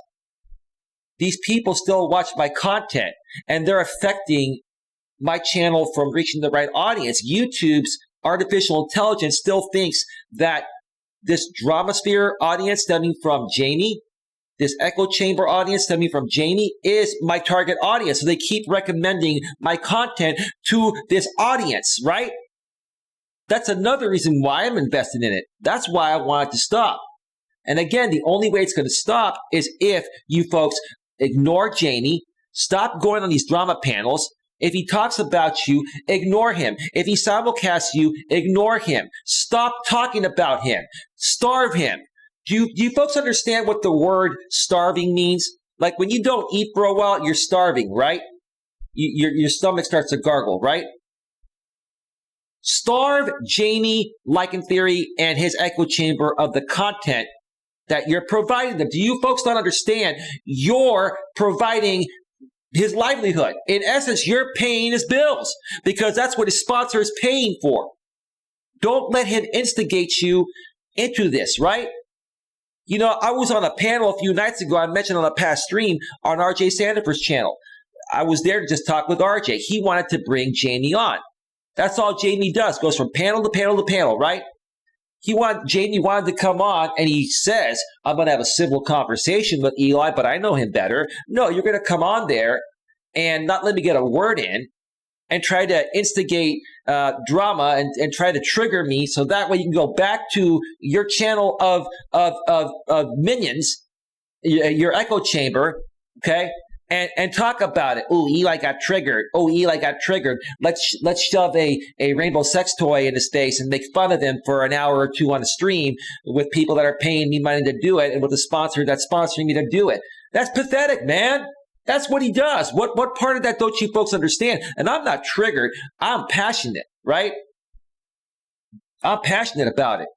these people still watch my content and they're affecting my channel from reaching the right audience. YouTube's artificial intelligence still thinks that this drama sphere audience stemming from Jamie, this echo chamber audience stemming from Jamie is my target audience. So they keep recommending my content to this audience, right? That's another reason why I'm invested in it. That's why I want it to stop. And again, the only way it's going to stop is if you folks ignore Jamie, stop going on these drama panels. If he talks about you, ignore him. If he simulcasts you, ignore him. Stop talking about him. Starve him. Do you folks understand what the word starving means? Like when you don't eat for a while, you're starving, right? Your stomach starts to gargle, right? Starve Jamie Lycantheory and his echo chamber of the content that you're providing them. Do you folks not understand? You're providing his livelihood. In essence, you're paying his bills because that's what his sponsor is paying for. Don't let him instigate you into this, right? You know, I was on a panel a few nights ago, I mentioned on a past stream on RJ Sandifer's channel. I was there to just talk with RJ. He wanted to bring Jamie on. That's all Jamie does, goes from panel to panel to panel, right? Jamie wanted to come on and he says, I'm going to have a civil conversation with Eli, but I know him better. No, you're going to come on there and not let me get a word in and try to instigate drama and try to trigger me so that way you can go back to your channel of minions, your echo chamber, okay? And talk about it. Oh, Eli got triggered. Oh, Eli got triggered. Let's shove a rainbow sex toy in his face and make fun of him for an hour or two on a stream with people that are paying me money to do it and with a sponsor that's sponsoring me to do it. That's pathetic, man. That's what he does. What part of that don't you folks understand? And I'm not triggered. I'm passionate, right? I'm passionate about it.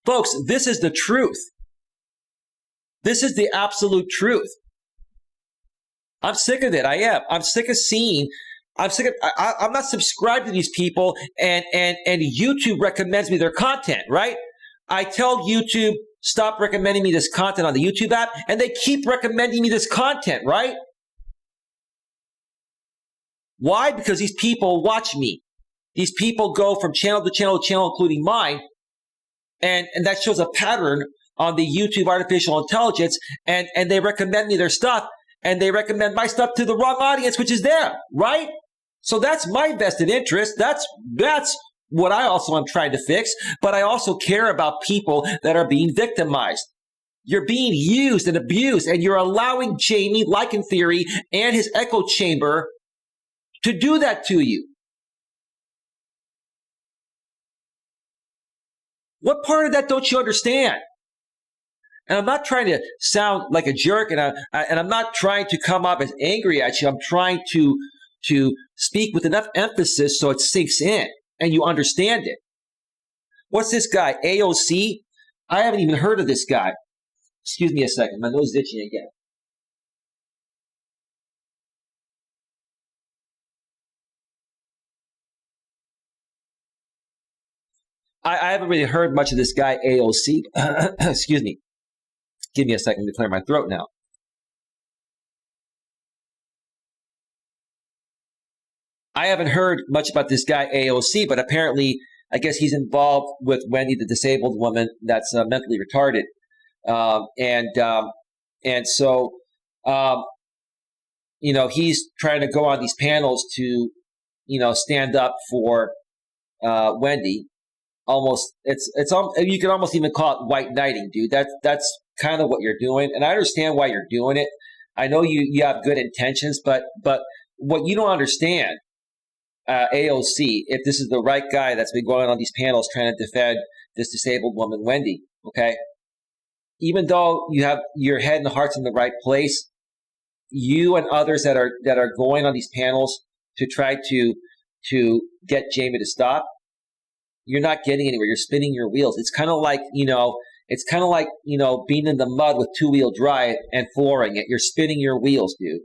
Folks, this is the truth. This is the absolute truth. I'm sick of it. I am. I'm sick of seeing. I'm not subscribed to these people, and YouTube recommends me their content, right? I tell YouTube, stop recommending me this content on the YouTube app, and they keep recommending me this content, right? Why? Because these people watch me. These people go from channel to channel to channel, including mine, and that shows a pattern on the YouTube artificial intelligence, and they recommend me their stuff, and they recommend my stuff to the wrong audience, which is them, right? So that's my vested interest. That's what I also am trying to fix, but I also care about people that are being victimized. You're being used and abused, and you're allowing Jamie Lycantheory and his echo chamber to do that to you. What part of that don't you understand? And I'm not trying to sound like a jerk, and I'm not trying to come up as angry at you. I'm trying to speak with enough emphasis so it sinks in and you understand it. What's this guy, AOC? I haven't even heard of this guy. Excuse me a second. My nose is itching again. I haven't really heard much of this guy AOC. Excuse me. Give me a second to clear my throat now. I haven't heard much about this guy AOC, but apparently, I guess he's involved with Wendy, the disabled woman that's mentally retarded, and so he's trying to go on these panels to stand up for Wendy. Almost, you could almost even call it white knighting, dude. That's kind of what you're doing, and I understand why you're doing it. I know you have good intentions, but what you don't understand. AOC, if this is the right guy that's been going on these panels trying to defend this disabled woman, Wendy, okay? Even though you have your head and heart's in the right place, you and others that are going on these panels to try to get Jamie to stop, you're not getting anywhere. You're spinning your wheels. It's kind of like, being in the mud with two-wheel drive and flooring it. You're spinning your wheels, dude.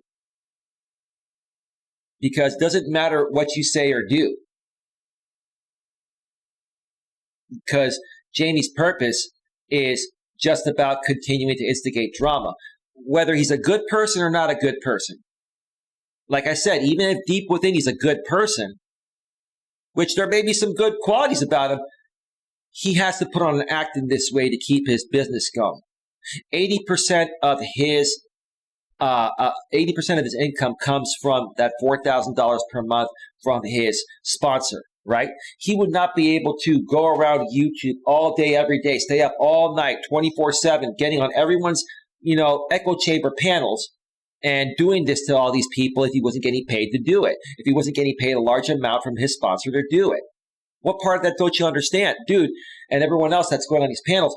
Because it doesn't matter what you say or do. Because Jamie's purpose is just about continuing to instigate drama, whether he's a good person or not a good person. Like I said, even if deep within he's a good person, which there may be some good qualities about him, he has to put on an act in this way to keep his business going. 80% of his 80% of his income comes from that $4,000 per month from his sponsor, right? He would not be able to go around YouTube all day, every day, stay up all night, 24/7, getting on everyone's, echo chamber panels and doing this to all these people if he wasn't getting paid to do it, if he wasn't getting paid a large amount from his sponsor to do it. What part of that don't you understand? Dude, and everyone else that's going on these panels,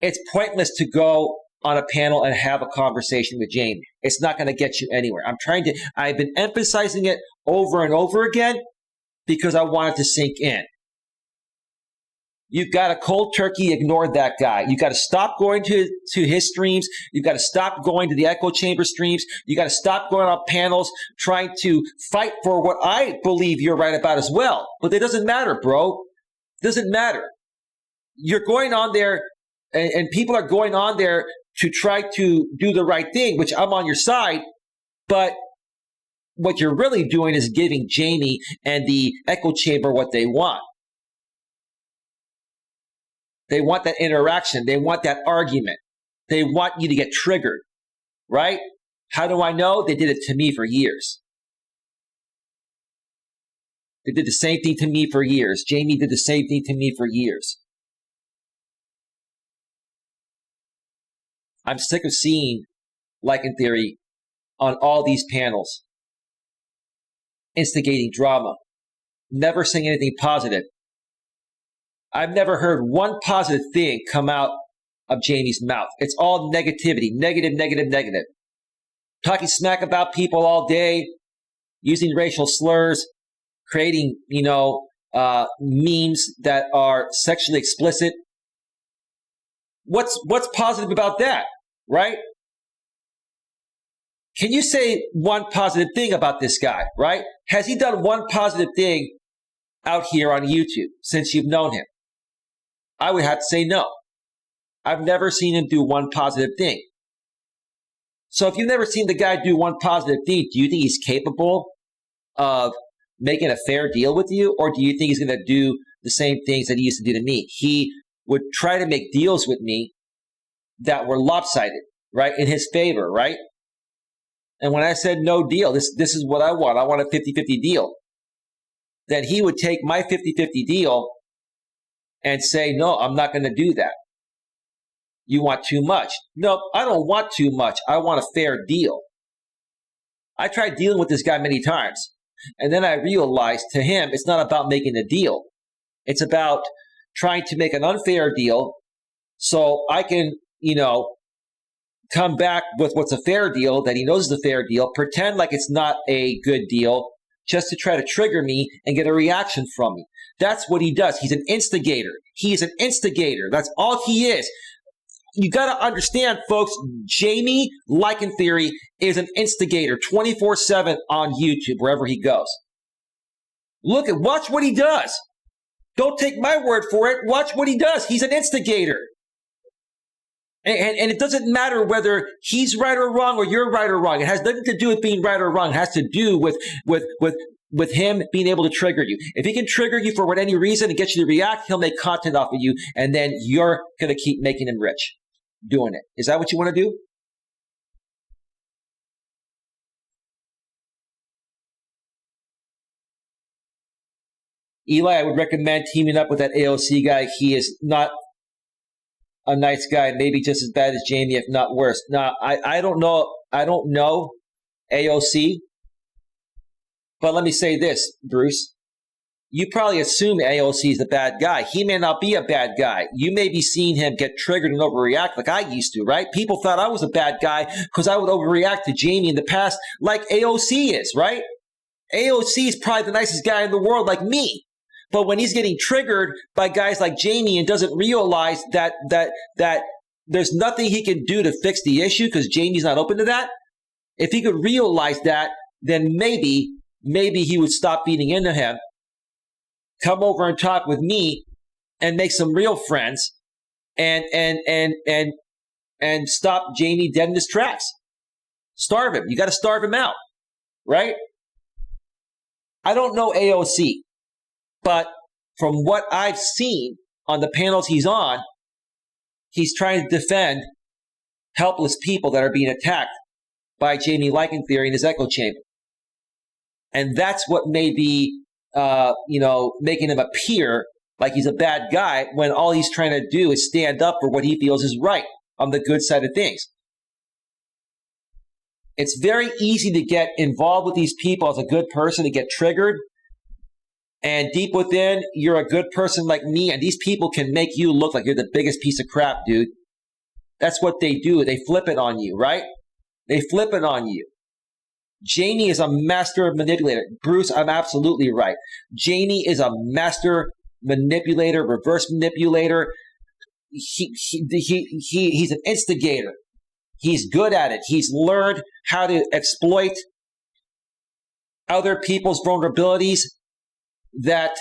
it's pointless to go on a panel and have a conversation with Jamie. It's not going to get you anywhere. I've been emphasizing it over and over again because I want it to sink in. You've got to cold turkey ignore that guy. You've got to stop going to his streams. You've got to stop going to the echo chamber streams. You got to stop going on panels trying to fight for what I believe you're right about as well. But it doesn't matter, bro. It doesn't matter. You're going on there and people are going on there to try to do the right thing, which I'm on your side, but what you're really doing is giving Jamie and the echo chamber what they want. They want that interaction. They want that argument. They want you to get triggered, right? How do I know? They did it to me for years. They did the same thing to me for years. Jamie did the same thing to me for years. I'm sick of seeing Lycantheory on all these panels, instigating drama, never saying anything positive. I've never heard one positive thing come out of Jamie's mouth. It's all negativity, negative, negative, negative. Talking smack about people all day, using racial slurs, creating, memes that are sexually explicit. What's positive about that? Right? Can you say one positive thing about this guy, right? Has he done one positive thing out here on YouTube since you've known him? I would have to say no. I've never seen him do one positive thing. So if you've never seen the guy do one positive thing, do you think he's capable of making a fair deal with you? Or do you think he's going to do the same things that he used to do to me? He would try to make deals with me that were lopsided, right? In his favor, right? And when I said no deal, this is what I want. I want a 50-50 deal. Then he would take my 50-50 deal and say, no, I'm not going to do that. You want too much. No, I don't want too much. I want a fair deal. I tried dealing with this guy many times. And then I realized to him, it's not about making a deal. It's about trying to make an unfair deal so I can, come back with what's a fair deal that he knows is a fair deal, pretend like it's not a good deal, just to try to trigger me and get a reaction from me. That's what he does. He's an instigator. He is an instigator. That's all he is. You got to understand, folks, Jamie Lycantheory is an instigator 24/7 on YouTube, wherever he goes. Watch what he does. Don't take my word for it. Watch what he does. He's an instigator. And it doesn't matter whether he's right or wrong or you're right or wrong. It has nothing to do with being right or wrong. It has to do with him being able to trigger you. If he can trigger you for any reason and get you to react, he'll make content off of you, and then you're going to keep making him rich doing it. Is that what you want to do? Eli, I would recommend teaming up with that AOC guy. He is not a nice guy, maybe just as bad as Jamie, if not worse. Now, I don't know. I don't know AOC, but let me say this, Bruce. You probably assume AOC is the bad guy. He may not be a bad guy. You may be seeing him get triggered and overreact like I used to, right? People thought I was a bad guy because I would overreact to Jamie in the past like AOC is, right? AOC is probably the nicest guy in the world like me. But when he's getting triggered by guys like Jamie and doesn't realize that there's nothing he can do to fix the issue because Jamie's not open to that, if he could realize that, then maybe he would stop feeding into him, come over and talk with me, and make some real friends, and stop Jamie dead in his tracks. Starve him. You got to starve him out, right? I don't know AOC. But from what I've seen on the panels he's on, he's trying to defend helpless people that are being attacked by Jamie Lycantheory in his echo chamber. And that's what may be, making him appear like he's a bad guy when all he's trying to do is stand up for what he feels is right on the good side of things. It's very easy to get involved with these people as a good person, to get triggered. And deep within, you're a good person like me, and these people can make you look like you're the biggest piece of crap, dude. That's what they do. They flip it on you, right? They flip it on you. Jamie is a master manipulator. Bruce, I'm absolutely right. Jamie is a master manipulator, reverse manipulator. He's an instigator. He's good at it. He's learned how to exploit other people's vulnerabilities that,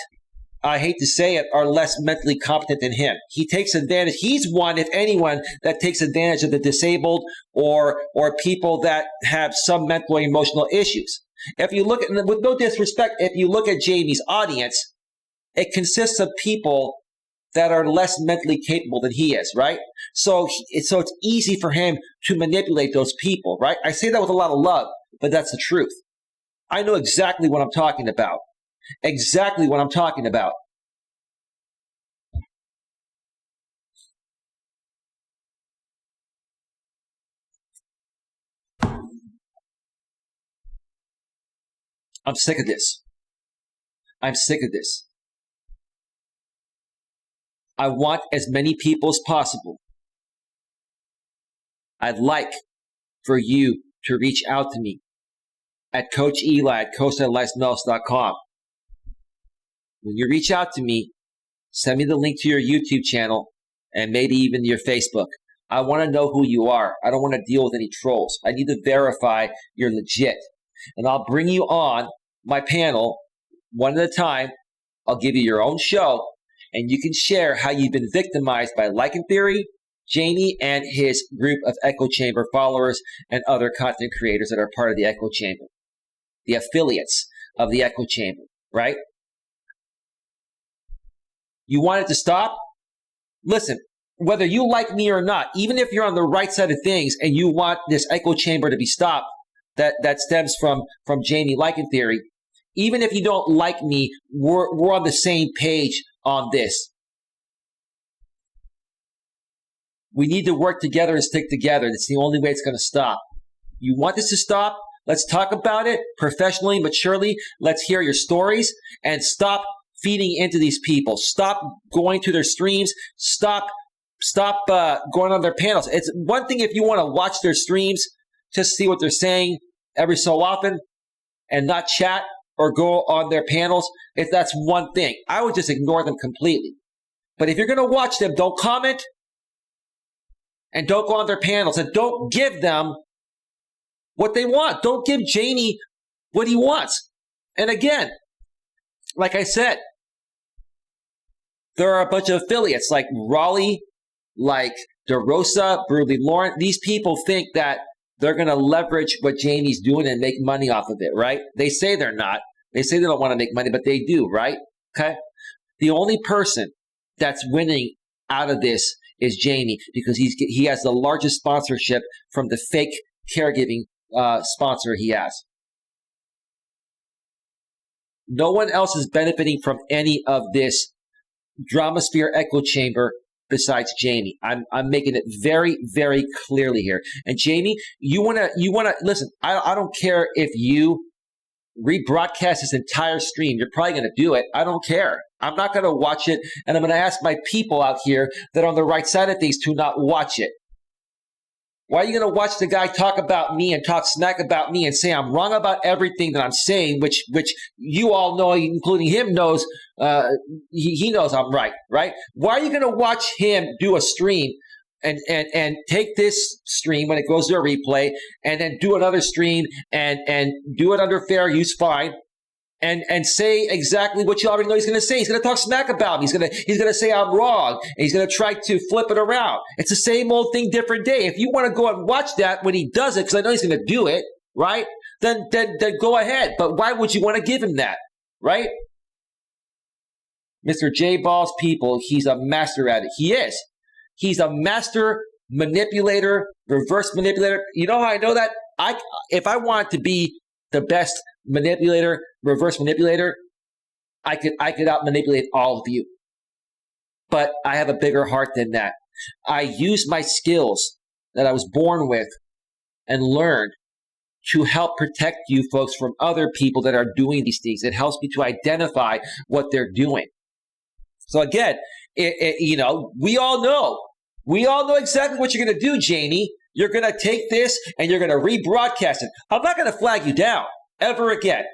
I hate to say it, are less mentally competent than him. He takes advantage. He's one, if anyone, that takes advantage of the disabled or people that have some mental or emotional issues. If you look at, with no disrespect, if you look at Jamie's audience, it consists of people that are less mentally capable than he is, right? So it's easy for him to manipulate those people, right? I say that with a lot of love, but that's the truth. I know exactly what I'm talking about. Exactly what I'm talking about. I'm sick of this. I'm sick of this. I want as many people as possible. I'd like for you to reach out to me at Coach Eli at coacheli@melas.com. When you reach out to me, send me the link to your YouTube channel and maybe even your Facebook. I want to know who you are. I don't want to deal with any trolls. I need to verify you're legit. And I'll bring you on my panel one at a time. I'll give you your own show, and you can share how you've been victimized by Lycantheory, Jamie, and his group of Echo Chamber followers and other content creators that are part of the Echo Chamber, the affiliates of the Echo Chamber, right? You want it to stop? Listen, whether you like me or not, even if you're on the right side of things and you want this echo chamber to be stopped that stems from Jamie Lycantheory, even if you don't like me, we're on the same page on this. We need to work together and stick together. That's the only way it's going to stop. You want this to stop? Let's talk about it professionally, maturely. Let's hear your stories and stop feeding into these people. Stop going to their streams. Stop going on their panels. It's one thing if you want to watch their streams, just see what they're saying every so often and not chat or go on their panels. If that's one thing, I would just ignore them completely. But if you're going to watch them, don't comment and don't go on their panels and don't give them what they want. Don't give Jamie what he wants. And again, like I said, There are a bunch of affiliates like Raleigh, like DeRosa, Brudley Lauren. These people think that they're going to leverage what Jamie's doing and make money off of it, right? They say they're not. They say they don't want to make money, but they do, right? Okay. The only person that's winning out of this is Jamie, because he has the largest sponsorship from the fake caregiving sponsor he has. No one else is benefiting from any of this Dramasphere echo chamber besides Jamie. I'm making it very, very clearly here. And Jamie, you wanna listen. I don't care if you rebroadcast this entire stream. You're probably gonna do it. I don't care. I'm not gonna watch it, and I'm gonna ask my people out here that are on the right side of things to not watch it. Why are you going to watch the guy talk about me and talk smack about me and say I'm wrong about everything that I'm saying, which you all know, including him, knows he knows I'm right, right? Why are you going to watch him do a stream and take this stream when it goes to a replay and then do another stream and do it under fair use fine and say exactly what you already know he's going to say? He's going to talk smack about me. He's going to say I'm wrong, and he's going to try to flip it around. It's the same old thing, different day. If you want to go and watch that when he does it, because I know he's going to do it, right? Then go ahead. But why would you want to give him that, right? Mr. J Ball's people, he's a master at it. He is. He's a master manipulator, reverse manipulator. You know how I know that? If I wanted to be the best manipulator, reverse manipulator, I could out manipulate all of you. But I have a bigger heart than that. I use my skills that I was born with and learned to help protect you folks from other people that are doing these things. It helps me to identify what they're doing. So again, we all know exactly what you're going to do, Jamie. You're going to take this and you're going to rebroadcast it. I'm not going to flag you down ever again.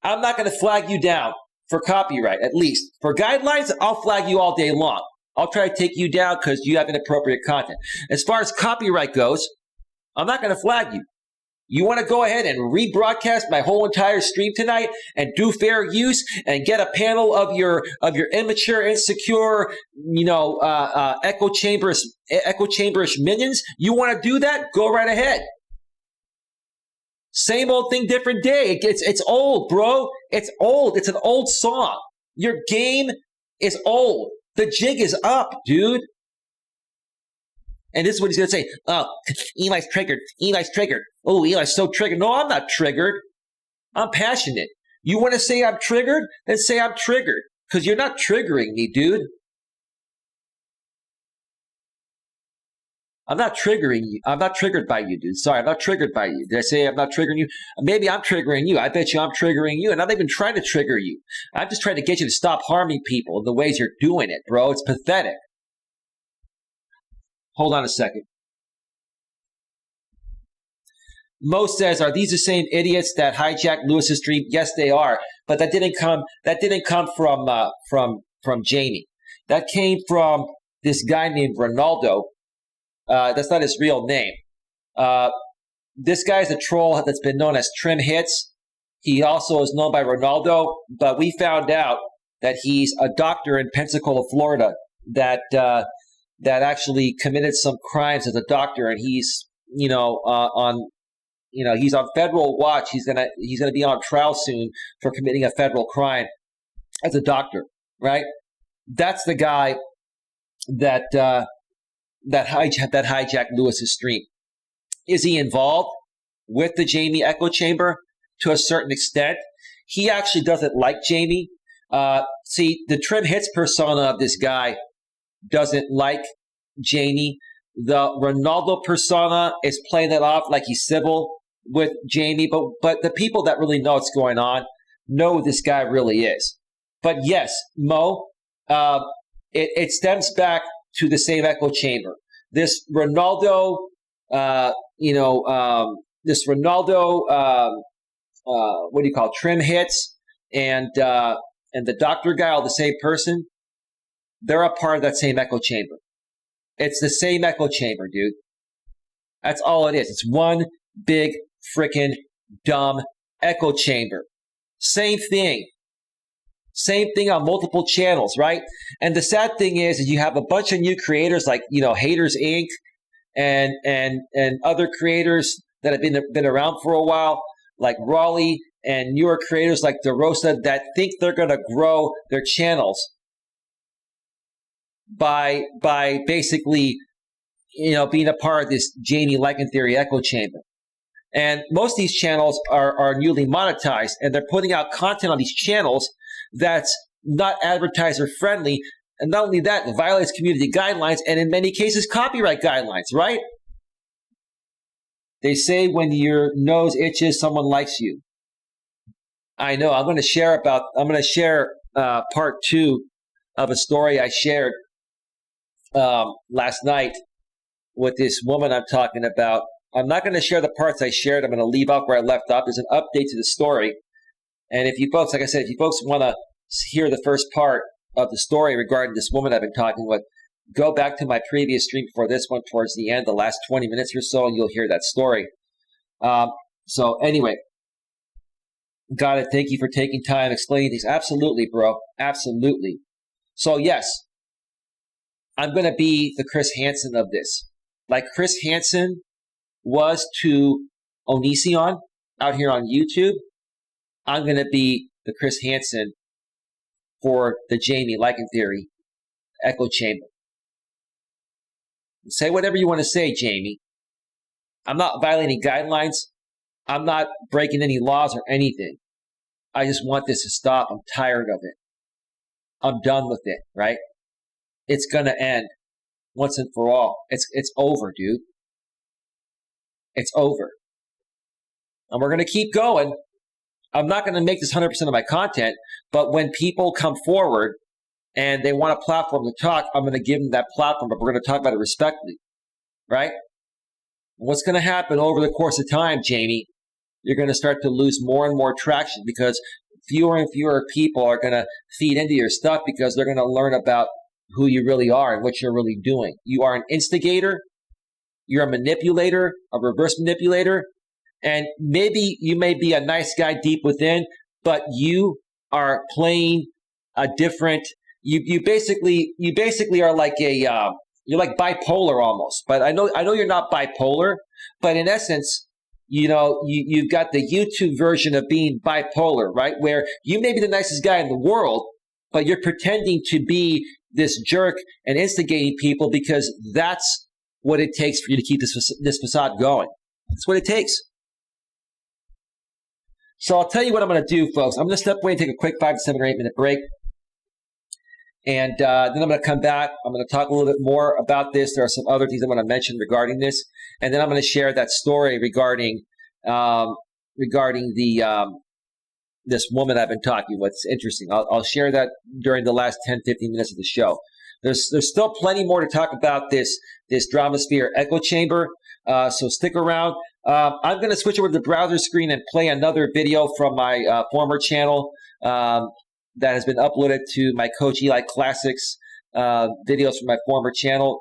I'm not going to flag you down for copyright, at least. For guidelines, I'll flag you all day long. I'll try to take you down because you have inappropriate content. As far as copyright goes, I'm not going to flag you. You want to go ahead and rebroadcast my whole entire stream tonight and do fair use and get a panel of your immature, insecure, echo chamberish minions? You want to do that? Go right ahead. Same old thing, different day. It's old, bro. It's old. It's an old song. Your game is old. The jig is up, dude. And this is what he's going to say. Oh, Eli's triggered. Eli's triggered. Oh, Eli's so triggered. No, I'm not triggered. I'm passionate. You want to say I'm triggered? Then say I'm triggered. Because you're not triggering me, dude. I'm not triggering you. I'm not triggered by you, dude. Sorry, I'm not triggered by you. Did I say I'm not triggering you? Maybe I'm triggering you. I bet you I'm triggering you. And I'm not even trying to trigger you. I'm just trying to get you to stop harming people in the ways you're doing it, bro. It's pathetic. Hold on a second. Mo says, "Are these the same idiots that hijacked Lewis's stream?" Yes, they are. But that didn't come from Jamie. That came from this guy named Ronaldo. That's not his real name. This guy's a troll that's been known as Trim Hits. He also is known by Ronaldo, but we found out that he's a doctor in Pensacola, Florida, that actually committed some crimes as a doctor, and he's he's on federal watch. He's gonna be on trial soon for committing a federal crime as a doctor, right? That's the guy that hijacked Lewis's stream. Is he involved with the Jamie echo chamber? To a certain extent. He actually doesn't like Jamie. See, the Trim Hits persona of this guy doesn't like Jamie. The Ronaldo persona is playing it off like he's civil with Jamie, but the people that really know what's going on know who this guy really is. But yes, Mo, it stems back to the same echo chamber. This Ronaldo, what do you call it? Trim Hits and the doctor guy, all the same person. They're a part of that same echo chamber. It's the same echo chamber, dude. That's all it is. It's one big freaking dumb echo chamber. Same thing. Same thing on multiple channels, right? And the sad thing is you have a bunch of new creators like, Haters Inc. and other creators that have been around for a while, like Raleigh, and newer creators like DeRosa that think they're going to grow their channels by basically, being a part of this Jamie Lycantheory echo chamber. And most of these channels are newly monetized, and they're putting out content on these channels that's not advertiser friendly. And not only that, it violates community guidelines and in many cases copyright guidelines, right? They say when your nose itches, someone likes you. I know. I'm going to share part 2 of a story I shared last night with this woman I'm talking about. I'm not going to share the parts I shared. I'm going to leave off where I left off. There's an update to the story. And if you folks, like I said, if you folks want to hear the first part of the story regarding this woman I've been talking with, go back to my previous stream before this one towards the end, the last 20 minutes or so, and you'll hear that story. So anyway, got it. Thank you for taking time explaining things. Absolutely, bro. Absolutely. So yes, I'm going to be the Chris Hansen of this. Like Chris Hansen was to Onision out here on YouTube, I'm going to be the Chris Hansen for the Jamie Lycantheory echo chamber. Say whatever you want to say, Jamie. I'm not violating guidelines. I'm not breaking any laws or anything. I just want this to stop. I'm tired of it. I'm done with it, right? It's going to end once and for all. It's over, dude. It's over. And we're going to keep going. I'm not going to make this 100% of my content, but when people come forward and they want a platform to talk, I'm going to give them that platform, but we're going to talk about it respectfully, right? What's going to happen over the course of time, Jamie, you're going to start to lose more and more traction because fewer and fewer people are going to feed into your stuff because they're going to learn about who you really are and what you're really doing. You are an instigator. You're a manipulator, a reverse manipulator, and maybe you may be a nice guy deep within, but you are playing a different. You basically are like you're like bipolar almost. But I know you're not bipolar, but in essence, you've got the YouTube version of being bipolar, right? Where you may be the nicest guy in the world, but you're pretending to be this jerk and instigating people because that's what it takes for you to keep this facade going. That's what it takes. So I'll tell you what I'm going to do, folks. I'm going to step away and take a quick 5 to 7 or 8 minute break. And then I'm going to come back. I'm going to talk a little bit more about this. There are some other things I want to mention regarding this. And then I'm going to share that story regarding this woman I've been talking with. It's interesting. I'll share that during the last 10, 15 minutes of the show. There's still plenty more to talk about this Dramasphere echo chamber. So stick around. I'm going to switch over to the browser screen and play another video from my former channel that has been uploaded to my Coach Eli Classics videos from my former channel.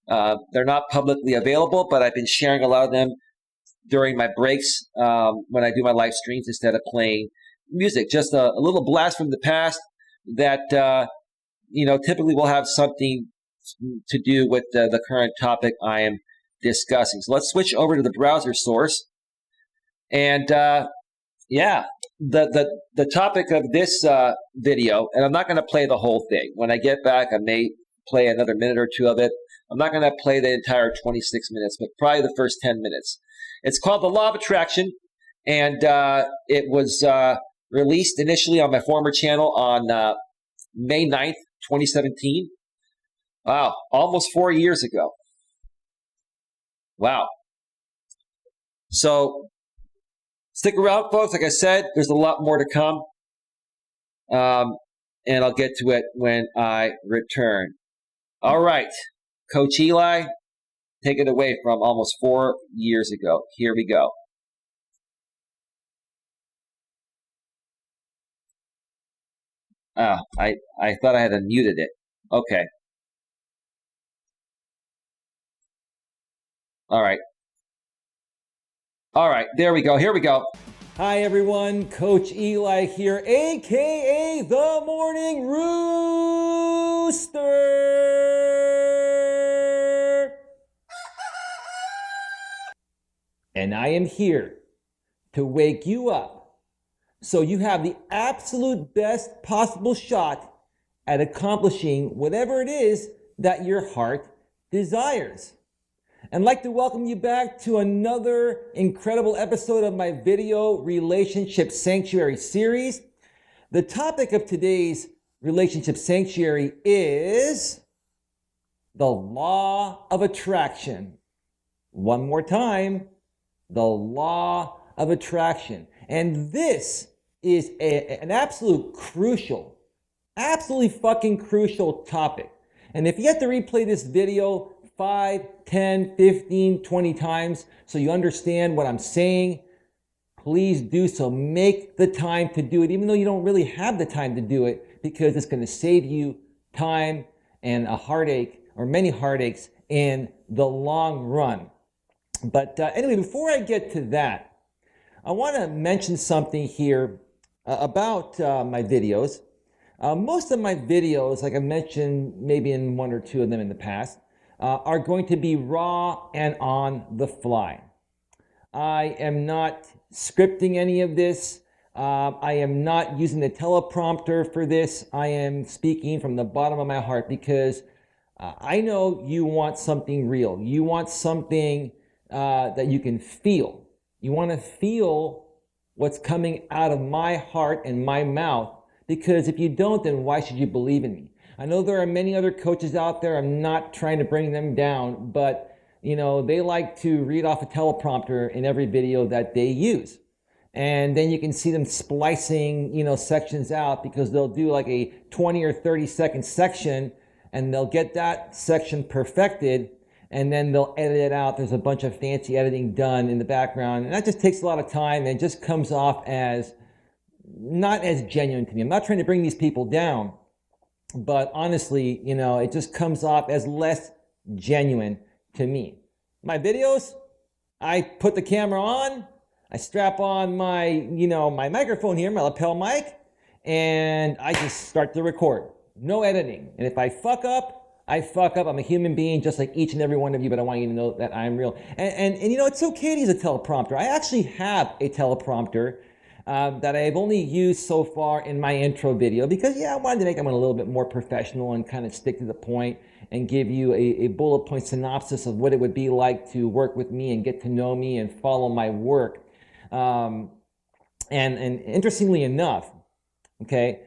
They're not publicly available, but I've been sharing a lot of them during my breaks when I do my live streams instead of playing music. Just a little blast from the past that typically will have something to do with the current topic I am discussing. So let's switch over to the browser source. And the topic of this video, and I'm not going to play the whole thing. When I get back, I may play another minute or two of it. I'm not going to play the entire 26 minutes, but probably the first 10 minutes. It's called The Law of Attraction, and it was released initially on my former channel on May 9th, 2017. Wow, almost 4 years ago. Wow. So stick around, folks. Like I said, there's a lot more to come. And I'll get to it when I return. All right. Coach Eli, take it away from almost 4 years ago. Here we go. I thought I had unmuted it. Okay. All right. All right. There we go. Here we go. Hi everyone, Coach Eli here, aka the Morning Rooster. And I am here to wake you up so you have the absolute best possible shot at accomplishing whatever it is that your heart desires. I'd like to welcome you back to another incredible episode of my video Relationship Sanctuary series. The topic of today's Relationship Sanctuary is the law of attraction. One more time, the law of attraction. And this is an absolutely fucking crucial topic. And if you have to replay this video 5, 10, 15, 20 times so you understand what I'm saying, please do so. Make the time to do it, even though you don't really have the time to do it, because it's going to save you time and a heartache or many heartaches in the long run. But anyway, before I get to that, I want to mention something here about my videos. Most of my videos, like I mentioned maybe in one or two of them in the past, are going to be raw and on the fly. I am not scripting any of this. I am not using the teleprompter for this. I am speaking from the bottom of my heart because I know you want something real. You want something that you can feel. You want to feel what's coming out of my heart and my mouth, because if you don't, then why should you believe in me? I know there are many other coaches out there. I'm not trying to bring them down, but they like to read off a teleprompter in every video that they use. And then you can see them splicing, sections out, because they'll do like a 20 or 30 second section and they'll get that section perfected and then they'll edit it out. There's a bunch of fancy editing done in the background, and that just takes a lot of time and just comes off as not as genuine to me. I'm not trying to bring these people down, but honestly, it just comes off as less genuine to me. My videos, I put the camera on, I strap on my, my microphone here, my lapel mic, and I just start to record. No editing. And if I fuck up, I fuck up. I'm a human being just like each and every one of you, but I want you to know that I'm real. And it's okay to use a teleprompter. I actually have a teleprompter that I've only used so far in my intro video because, I wanted to make them a little bit more professional and kind of stick to the point and give you a bullet point synopsis of what it would be like to work with me and get to know me and follow my work. And interestingly enough, okay,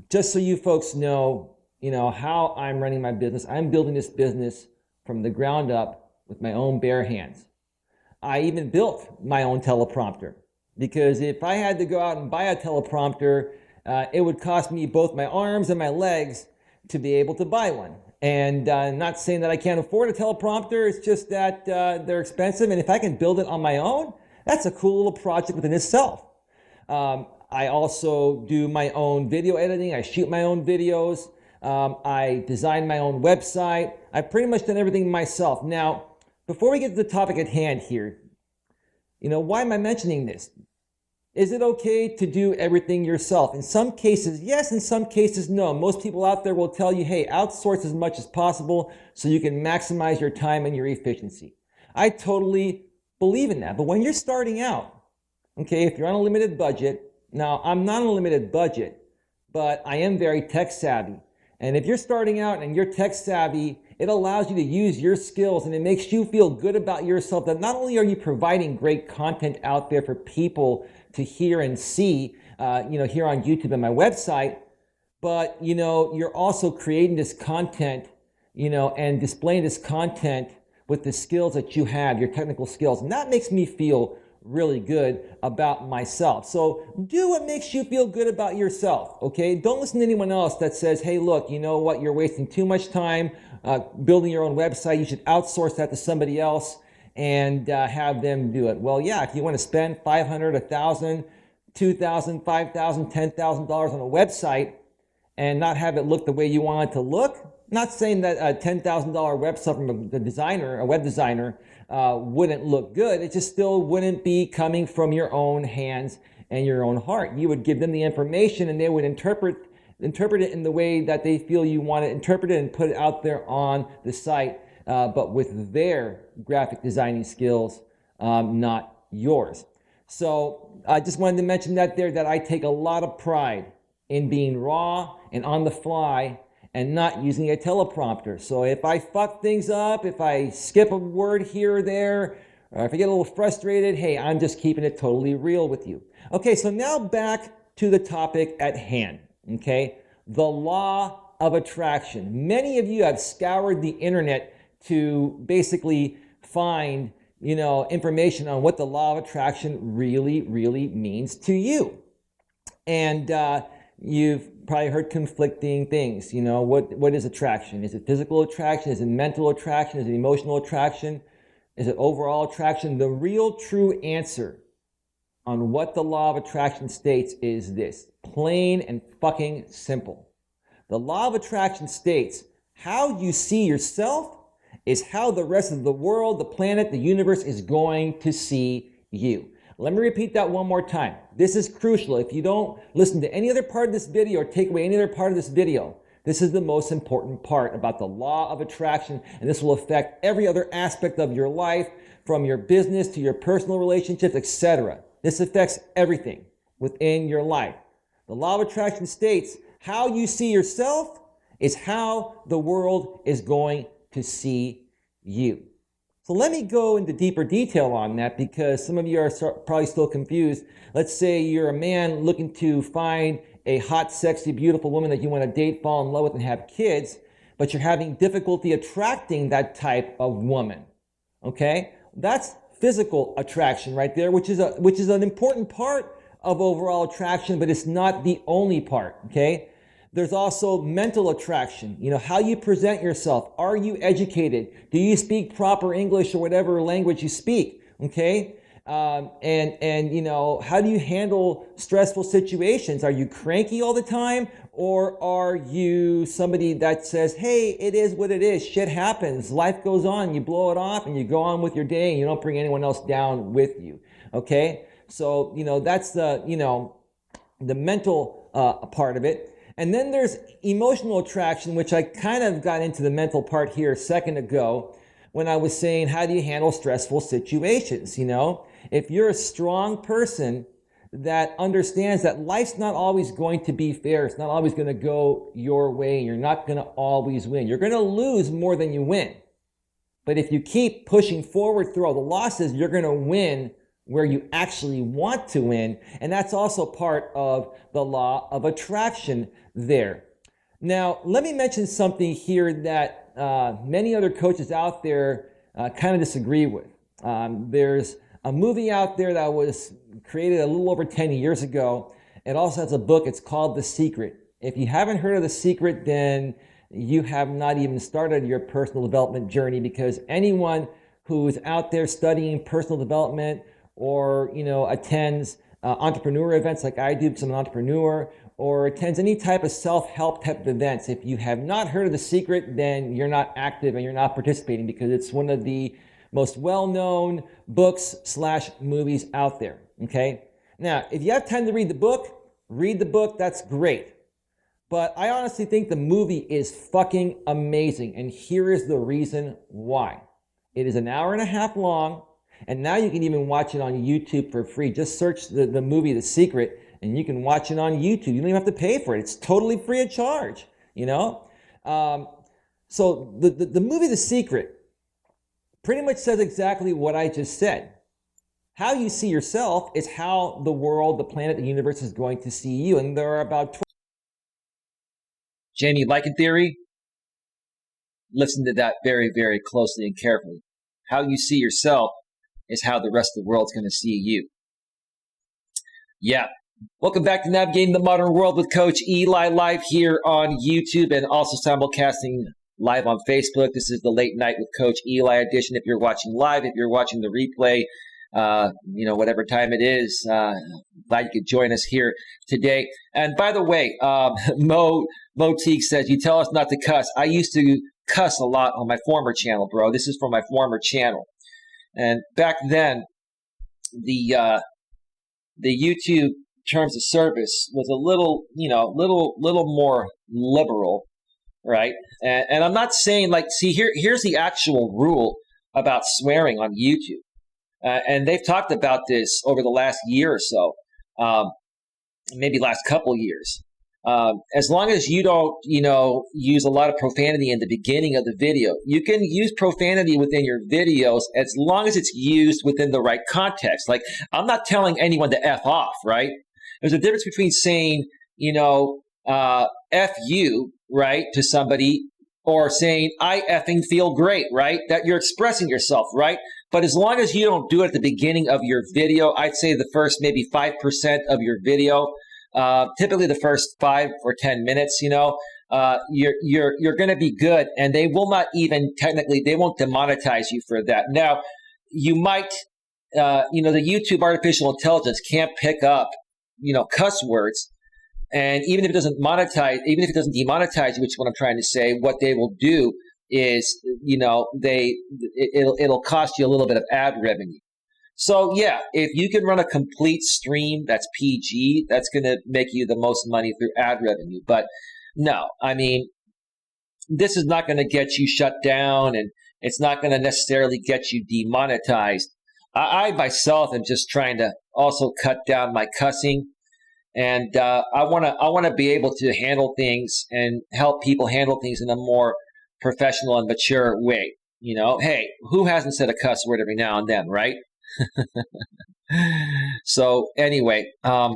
just so you folks know, how I'm running my business, I'm building this business from the ground up with my own bare hands. I even built my own teleprompter, because if I had to go out and buy a teleprompter, it would cost me both my arms and my legs to be able to buy one. And not saying that I can't afford a teleprompter, it's just that they're expensive. And if I can build it on my own, that's a cool little project within itself. I also do my own video editing. I shoot my own videos. I design my own website. I've pretty much done everything myself. Now, before we get to the topic at hand here, why am I mentioning this? Is it okay to do everything yourself? In some cases, yes. In some cases, no. Most people out there will tell you, hey, outsource as much as possible so you can maximize your time and your efficiency. I totally believe in that. But when you're starting out, okay, if you're on a limited budget, now I'm not on a limited budget, but I am very tech savvy. And if you're starting out and you're tech savvy, it allows you to use your skills, and it makes you feel good about yourself that not only are you providing great content out there for people to hear and see, here on YouTube and my website, but, you're also creating this content, and displaying this content with the skills that you have, your technical skills. And that makes me feel really good about myself. So do what makes you feel good about yourself, okay? Don't listen to anyone else that says, hey, look, you know what? You're wasting too much time building your own website. You should outsource that to somebody else and have them do it. Well, yeah, if you want to spend $500, $1,000, $2,000, $5,000, $10,000 on a website and not have it look the way you want it to look, not saying that a $10,000 website from a designer, a web designer, wouldn't look good. It just still wouldn't be coming from your own hands and your own heart. You would give them the information and they would interpret it in the way that they feel you want to interpret it and put it out there on the site, but with their graphic designing skills, not yours. So I just wanted to mention that I take a lot of pride in being raw and on the fly and not using a teleprompter. So if I fuck things up, if I skip a word here or there, or if I get a little frustrated, hey, I'm just keeping it totally real with you. Okay, so now back to the topic at hand, okay? The law of attraction. Many of you have scoured the internet to basically find, information on what the law of attraction really, really means to you. And you've probably heard conflicting things. What is attraction? Is it physical attraction? Is it mental attraction? Is it emotional attraction? Is it overall attraction? The real true answer on what the law of attraction states is this. Plain and fucking simple. The law of attraction states how you see yourself is how the rest of the world, the planet, the universe is going to see you. Let me repeat that one more time. This is crucial. If you don't listen to any other part of this video or take away any other part of this video, this is the most important part about the law of attraction, and this will affect every other aspect of your life, from your business to your personal relationships, etc. This affects everything within your life. The law of attraction states how you see yourself is how the world is going to see you. So let me go into deeper detail on that, because some of you are probably still confused. Let's say you're a man looking to find a hot, sexy, beautiful woman that you want to date, fall in love with, and have kids, but you're having difficulty attracting that type of woman. Okay? That's physical attraction right there, which is an important part of overall attraction, but it's not the only part. Okay? There's also mental attraction. How you present yourself. Are you educated? Do you speak proper English or whatever language you speak? Okay? How do you handle stressful situations? Are you cranky all the time? Or are you somebody that says, hey, it is what it is. Shit happens. Life goes on. You blow it off and you go on with your day and you don't bring anyone else down with you. Okay? So, that's the mental part of it. And then there's emotional attraction, which I kind of got into the mental part here a second ago when I was saying, how do you handle stressful situations? If you're a strong person that understands that life's not always going to be fair, it's not always going to go your way, you're not going to always win. You're going to lose more than you win. But if you keep pushing forward through all the losses, you're going to win where you actually want to win. And that's also part of the law of attraction there. Now, let me mention something here that many other coaches out there kind of disagree with. There's a movie out there that was created a little over 10 years ago. It also has a book. It's called The Secret. If you haven't heard of The Secret, then you have not even started your personal development journey, because anyone who is out there studying personal development or attends entrepreneur events like I do because I'm an entrepreneur, or attends any type of self-help type of events, if you have not heard of The Secret, then you're not active and you're not participating, because it's one of the most well-known books/movies out there. Okay? Now, if you have time to read the book, that's great. But I honestly think the movie is fucking amazing, and here is the reason why. It is an hour and a half long, and now you can even watch it on YouTube for free. Just search the movie The Secret, and you can watch it on YouTube. You don't even have to pay for it. It's totally free of charge, So the movie The Secret pretty much says exactly what I just said. How you see yourself is how the world, the planet, the universe is going to see you. And there are about 12. Jamie, Lycantheory, listen to that very, very closely and carefully. How you see yourself is how the rest of the world's going to see you. Yeah. Welcome back to Navigating the Modern World with Coach Eli, live here on YouTube and also simulcasting live on Facebook. This is the Late Night with Coach Eli edition. If you're watching live, if you're watching the replay, whatever time it is, glad you could join us here today. And by the way, Mo Teague says, you tell us not to cuss. I used to cuss a lot on my former channel, bro. This is from my former channel. And back then, the YouTube terms of service was a little, little more liberal, right? And I'm not saying like, see, here's the actual rule about swearing on YouTube. And they've talked about this over the last year or so, maybe last couple years. As long as you don't, use a lot of profanity in the beginning of the video, you can use profanity within your videos as long as it's used within the right context. Like, I'm not telling anyone to F off, right? There's a difference between saying, F you, right, to somebody, or saying, I effing feel great, right? That you're expressing yourself, right? But as long as you don't do it at the beginning of your video, I'd say the first maybe 5% of your video, typically the first 5 or 10 minutes, you're going to be good, and they will not even technically, they won't demonetize you for that. Now, you might, the YouTube artificial intelligence can't pick up, cuss words, and even if it doesn't monetize, even if it doesn't demonetize you, which is what I'm trying to say, what they will do is, it'll cost you a little bit of ad revenue. So yeah, if you can run a complete stream that's PG, that's going to make you the most money through ad revenue. But no, I mean, this is not going to get you shut down, and it's not going to necessarily get you demonetized. I myself am just trying to also cut down my cussing, and I want to be able to handle things and help people handle things in a more professional and mature way. Hey, who hasn't said a cuss word every now and then, right? So anyway, let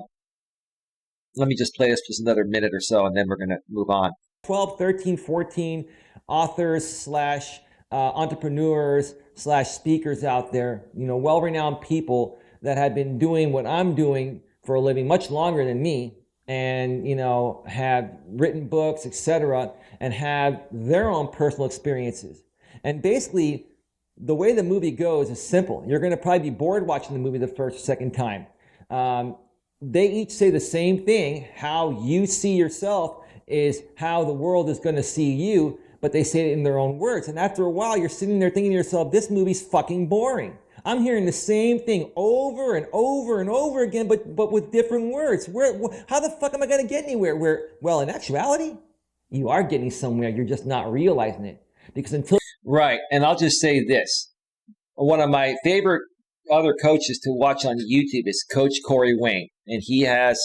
me just play this just another minute or so, and then we're going to move on. 12, 13, 14 authors / entrepreneurs / speakers out there, well-renowned people that have been doing what I'm doing for a living much longer than me, and, have written books, etc., and have their own personal experiences. And basically, the way the movie goes is simple. You're going to probably be bored watching the movie the first or second time. They each say the same thing. How you see yourself is how the world is going to see you, but they say it in their own words. And after a while, you're sitting there thinking to yourself, this movie's fucking boring. I'm hearing the same thing over and over and over again, but with different words. How the fuck am I going to get anywhere? Well, in actuality, you are getting somewhere. You're just not realizing it. Because until... Right. And I'll just say this. One of my favorite other coaches to watch on YouTube is Coach Wayne. And he has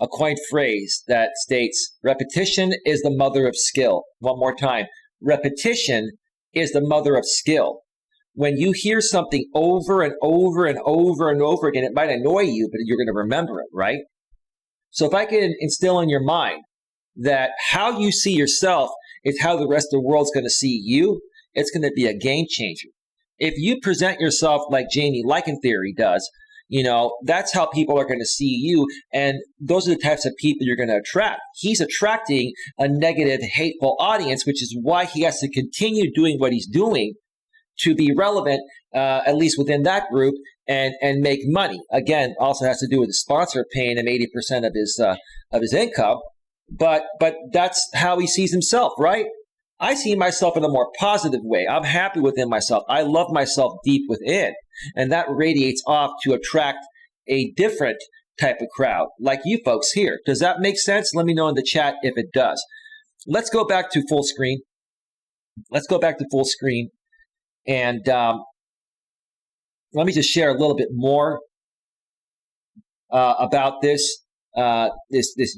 a coined phrase that states, repetition is the mother of skill. One more time. Repetition is the mother of skill. When you hear something over and over and over and over again, it might annoy you, but you're going to remember it, right? So if I can instill in your mind that how you see yourself is how the rest of the world's going to see you, it's going to be a game changer. If you present yourself like Jamie Lycantheory does, that's how people are going to see you. And those are the types of people you're going to attract. He's attracting a negative, hateful audience, which is why he has to continue doing what he's doing to be relevant, at least within that group, and make money. Again, also has to do with the sponsor paying him 80% of his income. But that's how he sees himself, right? I see myself in a more positive way. I'm happy within myself. I love myself deep within. And that radiates off to attract a different type of crowd, like you folks here. Does that make sense? Let me know in the chat if it does. Let's go back to full screen. And let me just share a little bit more about this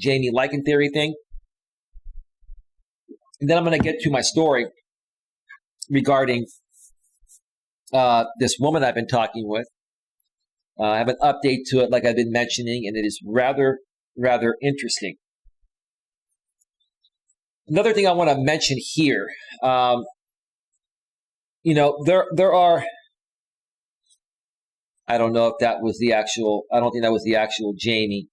Jamie Lycantheory thing. And then I'm going to get to my story regarding this woman I've been talking with. I have an update to it, like I've been mentioning, and it is rather interesting. Another thing I want to mention here, there are, I don't know if that was the actual, I don't think that was the actual Jamie.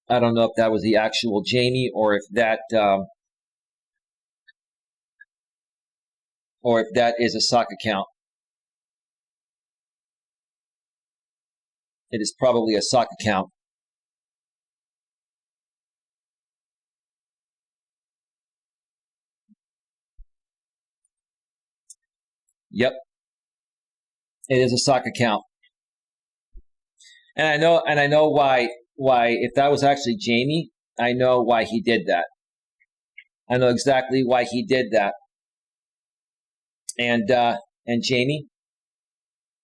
I don't know if that was the actual Jamie or if that is a sock account. It is probably a sock account. Yep, it is a sock account, and I know why. If that was actually Jamie, I know why he did that. I know exactly why he did that. And Jamie,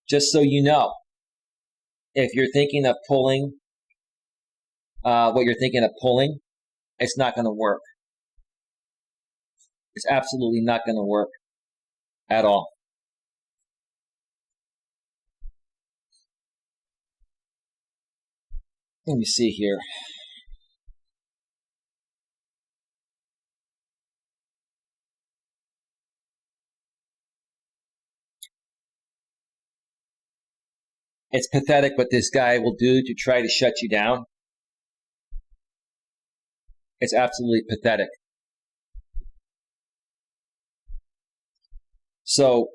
just so you know, if you're thinking of pulling what you're thinking of pulling, it's not going to work. It's absolutely not going to work at all. Let me see here. It's pathetic what this guy will do to try to shut you down. It's absolutely pathetic. So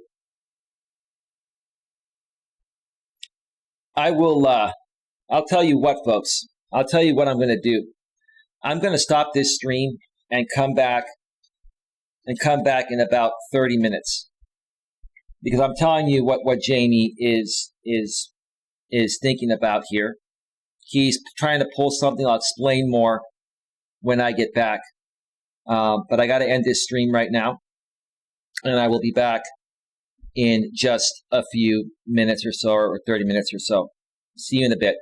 I'll tell you what, folks. I'll tell you what I'm going to do. I'm going to stop this stream and come back in about 30 minutes. Because I'm telling you what Jamie is thinking about here. He's trying to pull something. I'll explain more when I get back. But I got to end this stream right now. And I will be back in just a few minutes or so, or 30 minutes or so. See you in a bit.